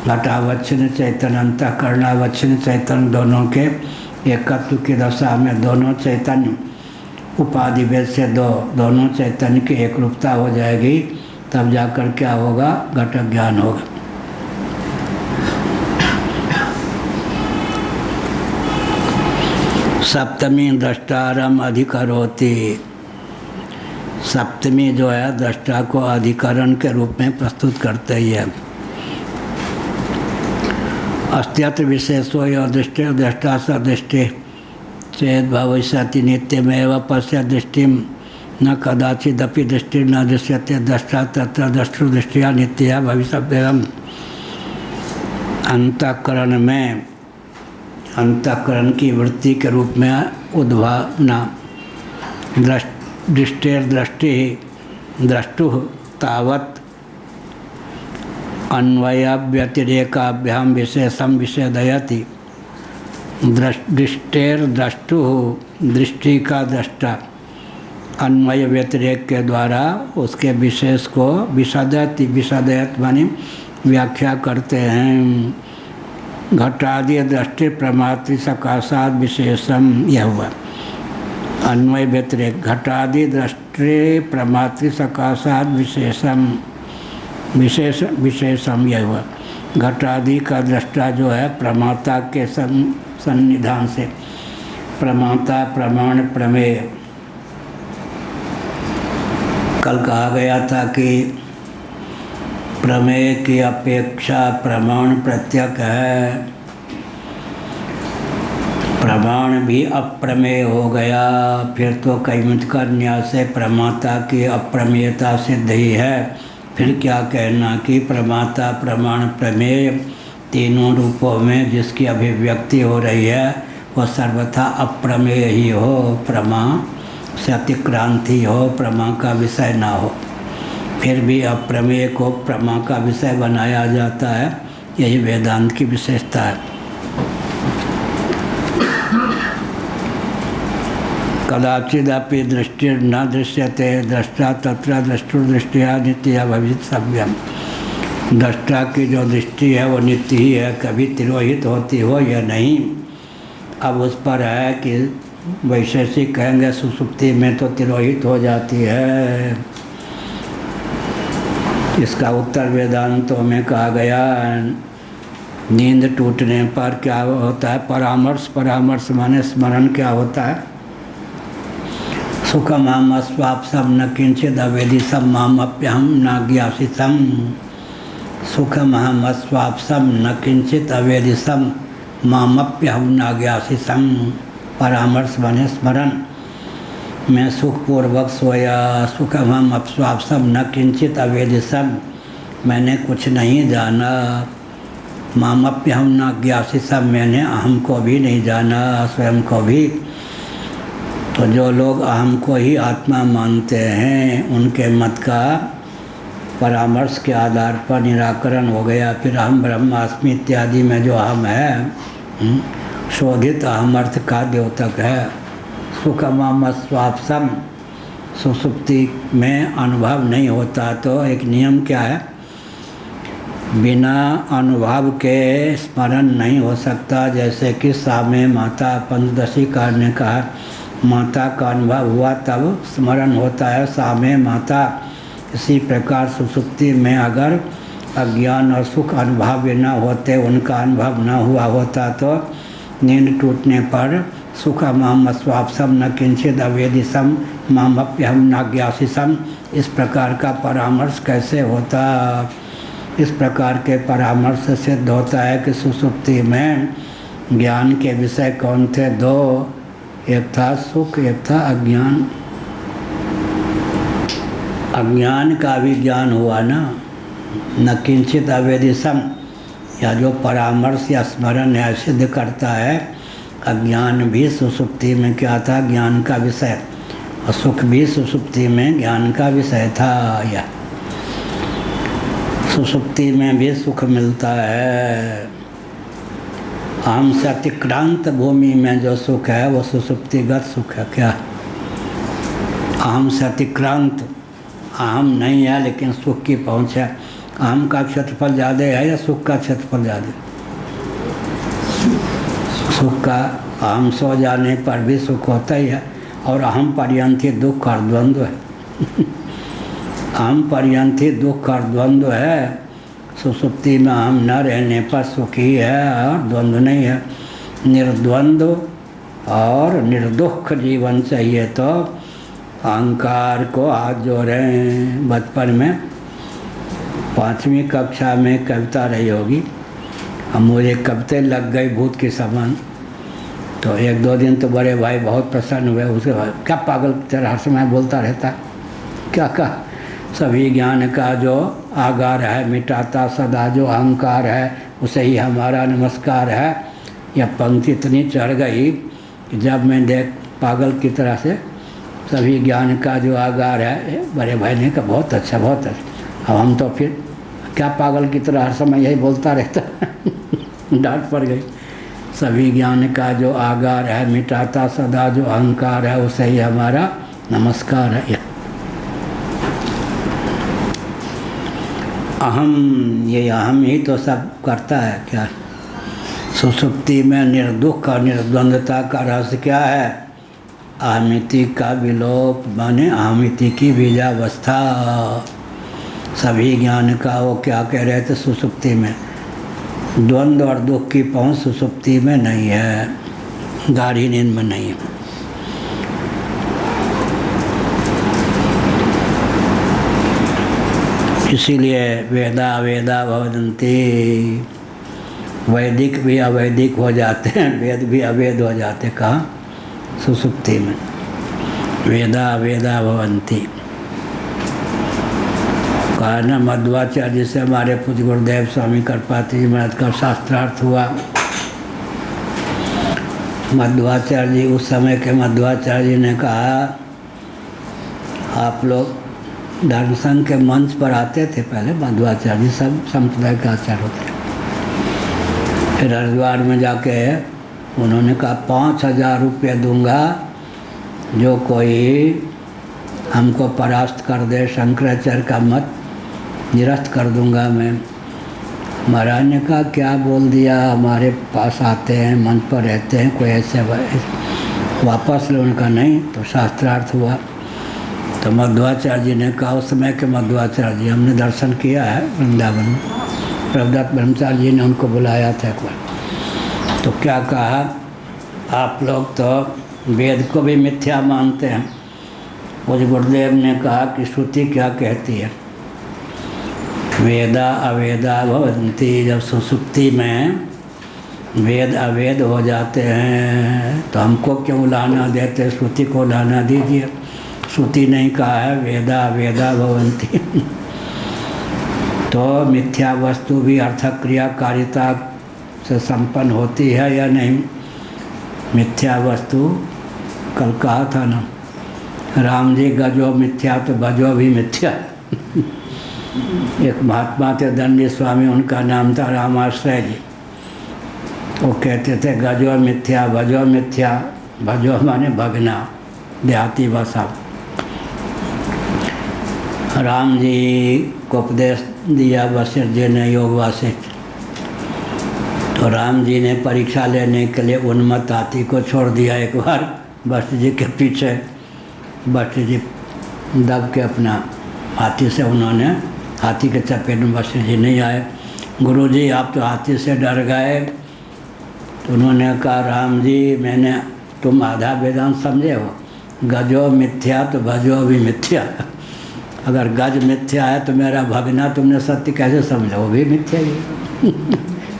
घटावच्छिन्न चैतन्य अंतःकरणावच्छिन्न चैतन्य दोनों के एकत्व की दशा में दोनों चैतन्य उपाधि भेद से दोनों चैतन्य की एक रूपता हो जाएगी, तब जाकर क्या होगा, घट ज्ञान होगा। सप्तमी दृष्टारम अधिकरोति। सप्तमी जो है दृष्टा को अधिकरण के रूप में प्रस्तुत करते ही है। अस्त्यत्र विशेषो यो दृष्टि दृष्टा स दृष्टि चेद भविष्यति नित्यमेव पश्य दृष्टिम न कदाचिदपि दृष्टि न दृश्यते दृष्टा तत्र दृष्टुदृष्टिया नित्या भविष्यव्यम। अंतःकरण में अंतःकरण की वृत्ति के रूप में उद्भावना दृष्टिर्दृष्टि दृष्टु तावत् अन्वयव्यतिरेकाभ्याम विशेषम विषेदयति। दृष्टिर्दृष्टु दृष्टि का दृष्टा अन्वय व्यतिरेक के द्वारा उसके विशेष को विशदयति विशदयत माने व्याख्या करते हैं। घटादि दृष्टि प्रमात्र सकाशात विशेषम यह हुआ अन्वय व्यतिरेक। घटादि दृष्टि प्रमात्र सकाशात विशेषम विशेषम यह हुआ। घटादि का दृष्टा जो है प्रमाता के सन्निधान से प्रमाता प्रमाण प्रमेय। कल कहा गया था कि प्रमेय की अपेक्षा प्रमाण प्रत्यक है। प्रमाण भी अप्रमेय हो गया, फिर तो कैमित का न्यास से प्रमाता की अप्रमेयता सिद्ध ही है। फिर क्या कहना कि प्रमाता प्रमाण प्रमेय तीनों रूपों में जिसकी अभिव्यक्ति हो रही है वह सर्वथा अप्रमेय ही हो, प्रमा से अतिक्रांति हो, प्रमा का विषय ना हो। फिर भी अप्रमेय को प्रमा का विषय बनाया जाता है, यही वेदांत की विशेषता है। कदाचिदपि दृष्टिर् न दृश्यते दृष्टा तत्र दृष्टुर्दृष्टिया नित्या भवितव्यम। दृष्टा की जो दृष्टि है वो नित्य ही है, कभी तिरोहित होती हो या नहीं। अब उस पर है कि वैशेषिक कहेंगे सुसुप्ति में तो तिरोहित हो जाती है। इसका उत्तर वेदांतों में कहा गया। नींद टूटने पर क्या होता है? परामर्श। परामर्श माने स्मरण क्या होता है? सुखमाम स्वापसम न किंचिद अवेदिसम मामप्यहम न ज्ञासितम। सुखमहम स्वापसम न किंचित अवेदिसम मामप्यहम न ज्ञासितम। परामर्श माने स्मरण। मैं सुखपूर्वक सोया, सुखमहम स्वापसम न किंचित अवेदिसम, मैंने कुछ नहीं जाना। मामप्यहम न ज्ञासितम, मैंने अहम को भी नहीं जाना, स्वयं को भी। तो जो लोग अहम को ही आत्मा मानते हैं उनके मत का परामर्श के आधार पर निराकरण हो गया। फिर अहम ब्रह्मास्मि इत्यादि में जो अहम है शोधित अहम अर्थ का द्योतक है। सुखमम स्वापसम सुसुप्ति में अनुभव नहीं होता। तो एक नियम क्या है? बिना अनुभव के स्मरण नहीं हो सकता। जैसे कि सामे माता पंचदशी कार ने कहा माता का अनुभव हुआ तब स्मरण होता है, सामे माता। इसी प्रकार सुसुप्ति में अगर अज्ञान और सुख अनुभव न होते, उनका अनुभव न हुआ होता तो नींद टूटने पर सुखमहम स्वापसम न किंचिद अवेदिसम मामप्यहम न ज्ञासिसम, इस प्रकार का परामर्श कैसे होता? इस प्रकार के परामर्श से सिद्ध होता है कि सुसुप्ति में ज्ञान के विषय कौन थे? दो, एक था सुख, एक था अज्ञान। अज्ञान का भी ज्ञान हुआ ना। न किंचित अवेदिसम या जो परामर्श या स्मरण है सिद्ध करता है। अज्ञान भी सुसुप्ति में क्या था? ज्ञान का विषय। और सुख भी सुसुप्ति में ज्ञान का विषय था। या सुसुप्ति में भी सुख मिलता है। अहम से अतिक्रांत भूमि में जो सुख है वो सुसुप्तिगत सुख है। क्या? अहम से अतिक्रांत, अहम नहीं है लेकिन सुख की पहुँच है। अहम का क्षेत्रफल ज़्यादा है या सुख का क्षेत्रफल ज़्यादा? सुख का। अहम सो जाने पर भी सुख होता ही है। और अहम पर्यंती दुख और द्वंद्व है। अहम पर्यंती दुख और द्वंद्व है। सुसुप्ति में अहम न रहने पर सुख ही है और द्वंद्व नहीं है। निर्द्वंद्व और निर्दुख जीवन चाहिए तो अहंकार को हाथ जोड़ें। बचपन में 5वीं कक्षा में कविता रही होगी, अब मुझे कविते लग गई भूत के समान। तो एक दो दिन तो बड़े भाई बहुत प्रसन्न हुए। उसके बाद क्या पागल तेरा हर समय बोलता रहता, क्या कहा? सभी ज्ञान का जो आगार है, मिटाता सदा जो अहंकार है, उसे ही हमारा नमस्कार है। यह पंक्ति इतनी चढ़ गई कि जब मैं देख पागल की तरह से सभी ज्ञान का जो आगार है, बड़े भाई ने कहा बहुत अच्छा बहुत अच्छा। अब हम तो फिर क्या पागल की तरह हर समय यही बोलता रहता डांट पड़ गई। सभी ज्ञान का जो आगार है, मिटाता सदा जो अहंकार है, उसे ही हमारा नमस्कार है। अहम, ये अहम ही तो सब करता है क्या? सुसुप्ति में निर्दुख और निर्द्वंदता का रहस्य क्या है? अहमिति का विलोप माने अहमिति की बीजावस्था। सभी ज्ञान का वो क्या कह रहे थे सुसुप्ति में? द्वंद्व और दुख की पहुँच सुसुप्ति में नहीं है, गाढ़ी नींद में नहीं है। इसीलिए वेदा वेदा भवन्ति, वैदिक भी अवैदिक हो जाते हैं, वेद भी अवेद हो जाते। कहाँ? सुसुप्ति में। वेदा वेदा भवन्ति कहा न मध्वाचार्य से हमारे पूज्य गुरुदेव स्वामी कृपाति जी महाराज का शास्त्रार्थ हुआ। मध्वाचार्य जी, उस समय के मध्वाचार्य जी ने कहा आप लोग धर्म संघ के मंच पर आते थे पहले, मध्वाचार्य जी सब संप्रदाय के आचार्य होते। फिर हरिद्वार में जाके उन्होंने कहा 5,000 रुपये दूंगा जो कोई हमको परास्त कर दे, शंकराचार्य का मत निरस्त कर दूंगा मैं। महाराज ने कहा क्या बोल दिया, हमारे पास आते हैं मंच पर रहते हैं, कोई ऐसे वापस लो। उनका नहीं, तो शास्त्रार्थ हुआ। तो मध्वाचार्य जी ने कहा, उस समय के मध्वाचार्य जी, हमने दर्शन किया है वृंदावन में, प्रभुदत्त ब्रह्मचार्य जी ने उनको बुलाया था एक बार। तो क्या कहा, आप लोग तो वेद को भी मिथ्या मानते हैं। मुझे गुरुदेव ने कहा कि श्रुति क्या कहती है? वेदा अवेदा भवन्ति। जब सुसुप्ति में वेद अवेद हो जाते हैं तो हमको क्यों लाना देते? श्रुति को लाना दीजिए। श्रुति नहीं कहा है वेदा वेदा भवन्ति। तो मिथ्या वस्तु भी अर्थक क्रियाकारिता से संपन्न होती है या नहीं? मिथ्या वस्तु कल कहा था ना, राम जी गजो मिथ्या तो भजो भी मिथ्या। एक महात्मा थे दंडी स्वामी, उनका नाम था रामाश्रय जी। वो कहते थे गजो मिथ्या भजो मिथ्या। भजो माने भगना, देहाती भाषा। राम जी को उपदेश दिया वशिष्ठ जी ने, योग वासिष्ठ। तो राम जी ने परीक्षा लेने के लिए उन्मत्त हाथी को छोड़ दिया एक बार वशिष्ठ जी के पीछे। वशिष्ठ जी दब के अपना हाथी से उन्होंने, हाथी के चपेट में वशिष्ठ जी नहीं आए। गुरु जी आप तो हाथी से डर गए। तो उन्होंने कहा राम जी मैंने, तुम आधा वेदांत समझे हो, गजो मिथ्या तो भजो भी मिथ्या। अगर गज मिथ्या है तो मेरा भगना तुमने सत्य कैसे समझा? वो भी मिथ्या ही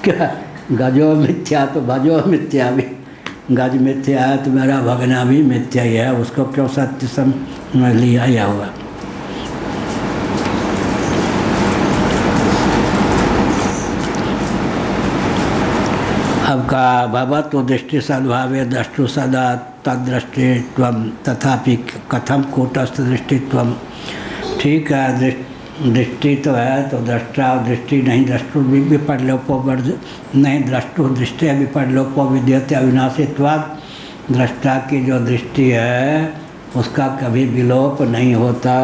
क्या? गजो मिथ्या तो भजो मिथ्या भी। गज मिथ्या है तो मेरा भगना भी मिथ्या ही है, उसको क्यों सत्य समझ लिया या हुआ? अब का भवतु दृष्टि सद्भावे द्रष्टु सदा तदृष्टित्वम तथापि कथम कूटस्थ दृष्टित्वम। ठीक है, दृष्टि तो है तो दृष्टा और दृष्टि नहीं, द्रष्टु विपर्लोपो नहीं, द्रष्टु दृष्टि विपर्लोपो विद्यते अविनाशित्वात्। दृष्टा की जो दृष्टि है उसका कभी विलोप नहीं होता।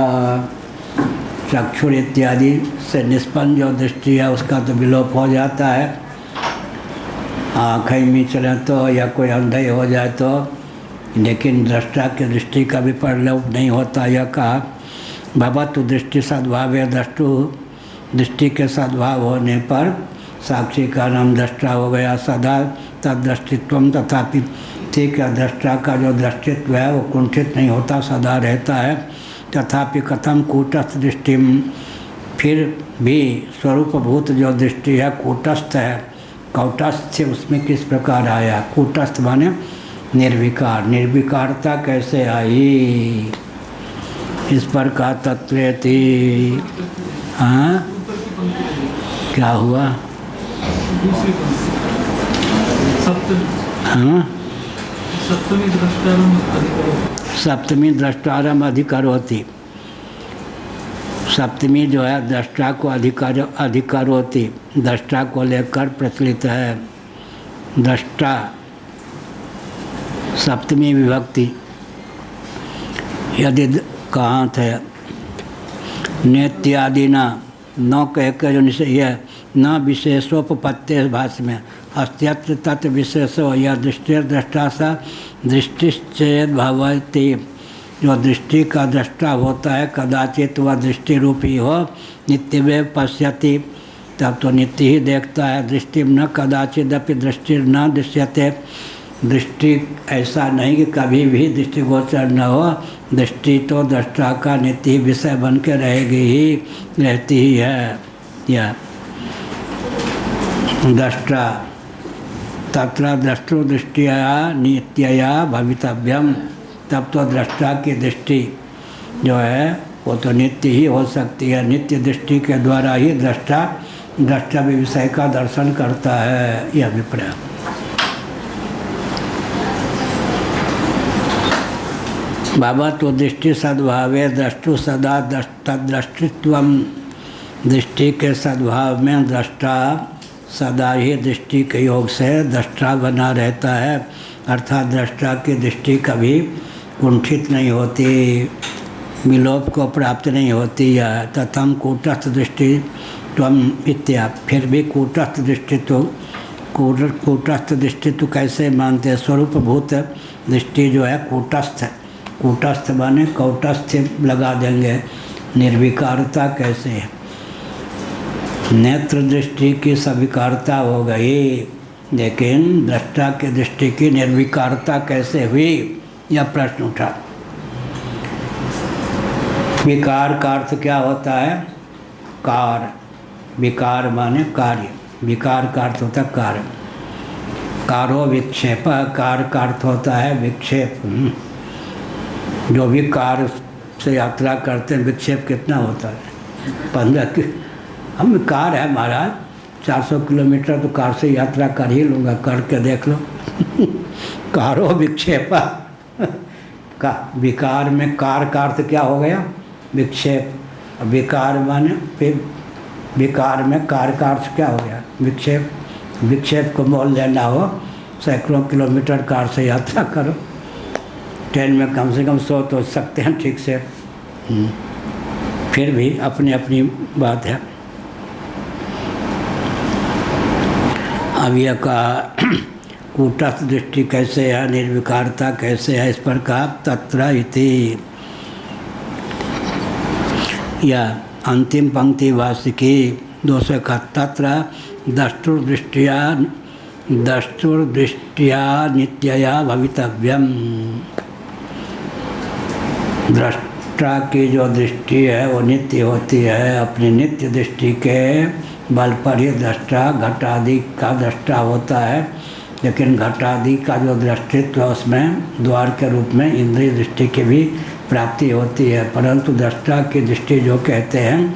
चक्षुर इत्यादि से निष्पन्न जो दृष्टि है उसका तो विलोप हो जाता है। आँखें में चले तो या कोई अंधे हो जाए तो, लेकिन दृष्टा की दृष्टि का भी परलोप नहीं होता। यह कहा भवतु दृष्टि सद्भाव है, द्रष्टु दृष्टि के सद्भाव होने पर साक्षी का नाम दृष्टा हो गया। सदा तदृष्टित्वम तथापि। ठीक है, दृष्टा का जो दृष्टित्व है वो कुंठित नहीं होता, सदा रहता है। तथापि कथम कूटस्थ दृष्टिम। फिर भी स्वरूपभूत जो दृष्टि है कूटस्थ है, कौटस्थ उसमें किस प्रकार आया? कूटस्थ माने निर्विकार, निर्विकारता कैसे आई? इस पर का तत्वेति। हाँ, क्या हुआ? दूसरी पंक्ति, हाँ, सप्तमी द्रष्टारम अधिकरोति। सप्तमी द्रष्टारम अधिकरोति। सप्तमी जो है दृष्टा को अधिकरोति, दृष्टा को लेकर प्रचलित है। दृष्टा सप्तमी विभक्ति यदि कहाँ थे? नित्यादि न कह कर यह न विशेषोपपत्ति भाष्य में अस्त्यत्र तत् विशेषो यह दृष्टि दृष्टा सा दृष्टिश्चेद भवति। जो दृष्टि का दृष्टा होता है कदाचित वह दृष्टि रूपी हो, नित्यमेव पश्यति, तब तो नित्य ही देखता है। दृष्टि न कदाचिदपि दृष्टि न दृश्यते। दृष्टि ऐसा नहीं कि कभी भी दृष्टिगोचर न हो। दृष्टि तो दृष्टा का नित्य विषय बन के रहेगी ही, रहती ही है। यह दृष्टा तत्र दृष्टो दृष्टिया नित्यया भवितव्यम। तब तो दृष्टा की दृष्टि जो है वो तो नित्य ही हो सकती है। नित्य दृष्टि के द्वारा ही दृष्टा विषय का दर्शन करता है। यह अभिप्राय। बाबा तो दृष्टि सद्भावे दृष्टु सदा तद्दृष्टित्वम। दृष्टि के सद्भाव में दृष्टा सदा ही दृष्टि के योग से दृष्टा बना रहता है, अर्थात दृष्टा की दृष्टि कभी कुंठित नहीं होती, विलोप को प्राप्त नहीं होती। या तथम कूटस्थ दृष्टि त्वम इत्या। फिर भी कूटस्थ दृष्टि तो कूटस्थ दृष्टि तो कैसे मानते? स्वरूपभूत दृष्टि जो है कूटस्थ है। कूटस्थ माने कौटस्थ लगा देंगे। निर्विकारता कैसे है? नेत्र दृष्टि की सविकारता हो गई, लेकिन दृष्टा की दृष्टि की निर्विकारता कैसे हुई? यह प्रश्न उठा। विकार का अर्थ क्या होता है? कार। विकार माने कार्य, विकार का अर्थ होता है कार्य। कारो विक्षेप, कार का अर्थ होता है विक्षेप। जो भी कार से यात्रा करते हैं विक्षेप कितना होता है? 15 हम कार है महाराज, 400 किलोमीटर तो कार से यात्रा कर ही लूँगा, करके देख लो। कारो विक्षेपा का विकार में कार का अर्थ क्या हो गया? विक्षेप। विकार माने फिर विकार में कार का अर्थ क्या हो गया? विक्षेप। विक्षेप को मोल लेना हो, सैकड़ों किलोमीटर कार से यात्रा करो। ट्रेन में कम से कम 100 तो सकते हैं ठीक से। फिर भी अपनी अपनी बात है। अब यह कहा कूटस्थ दृष्टि कैसे है, निर्विकारता कैसे है? इस पर कहा तत्र इति। या अंतिम पंक्ति वार्षिकी 271 तत्र दृष्टुर्दृष्टिया नित्यया भवितव्यम। दृष्टा की जो दृष्टि है वो नित्य होती है। अपनी नित्य दृष्टि के बल पर ही दृष्टा घटादि का दृष्टा होता है, लेकिन घटादि का जो दृष्टित्व है उसमें द्वार के रूप में इंद्रिय दृष्टि की भी प्राप्ति होती है। परंतु दृष्टा की दृष्टि जो कहते हैं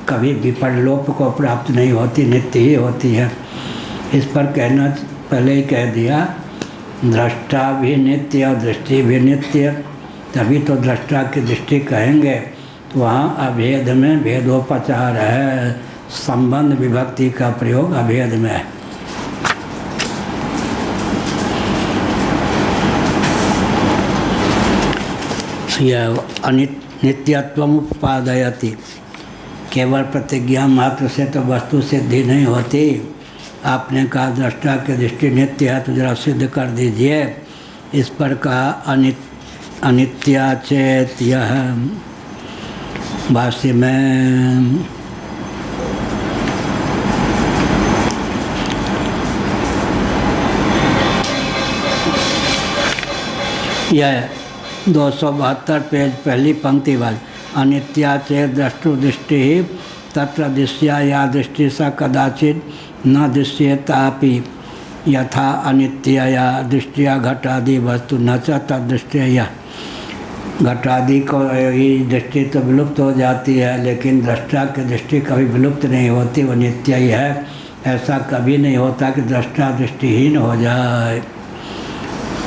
कभी विपरलोप को प्राप्त नहीं होती, नित्य ही होती है। इस पर कहना पहले ही कह दिया, दृष्टा भी नित्य और दृष्टि भी नित्य, तभी तो दृष्टा की दृष्टि कहेंगे। तो वहाँ अभेद में भेदोपचार है, संबंध विभक्ति का प्रयोग अभेद में है। यह अनित्यत्वम उपादयति। केवल प्रतिज्ञा मात्र से तो वस्तु सिद्धि नहीं होती। आपने कहा दृष्टा की दृष्टि नित्य है, तो जरा सिद्ध कर दीजिए। इस पर कहा अनित्या चेत। यह भाष्य में यह 272 पेज पहली पंक्ति वाली अनित्या चेत दृष्टु दृष्टि तत्र दृश्या या दृष्टि सा कदाचित न दृश्येतापि यथा अनित्यया दृष्टिया घटादि वस्तु न च तदृष्टिया। घटादि को ही दृष्टि तो विलुप्त हो जाती है, लेकिन दृष्टा की दृष्टि कभी विलुप्त नहीं होती, वो नित्य ही है। ऐसा कभी नहीं होता कि दृष्टा दृष्टिहीन हो जाए।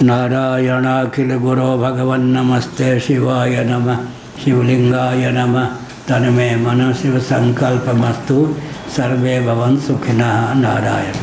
नारायण अखिल गुरो भगवन् नमस्ते शिवाय नमः शिवलिंगाय नमः तन्मे मन शिव संकल्पमस्तु सर्वे भवन्तु सुखिनः। नारायण।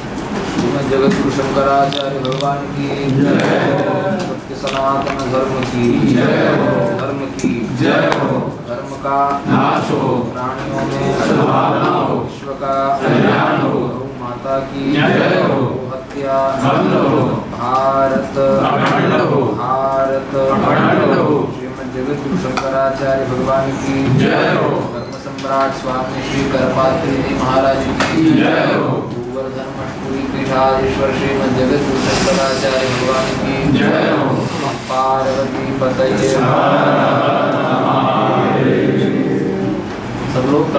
जगत गुरु शंकराचार्य भगवान की जय हो। सत्य सनातन धर्म की जय हो। धर्म की जय हो। धर्म का नाश हो, प्राणियों में सद्भावना हो, विश्व का कल्याण हो। गौ माता की जय हो। हत्या बंद हो, भारत अखंड हो, भारत अखंड हो। श्रीमद् जगत गुरु शंकराचार्य भगवान की जय हो। धर्म सम्राट स्वामी श्री करपात्री जी महाराज की जय हो। धर्मपुरी पीठाधीश्वर श्रीमद् जगत गुरु शंकराचार्य भगवान की जय हो। पार्वती पतये।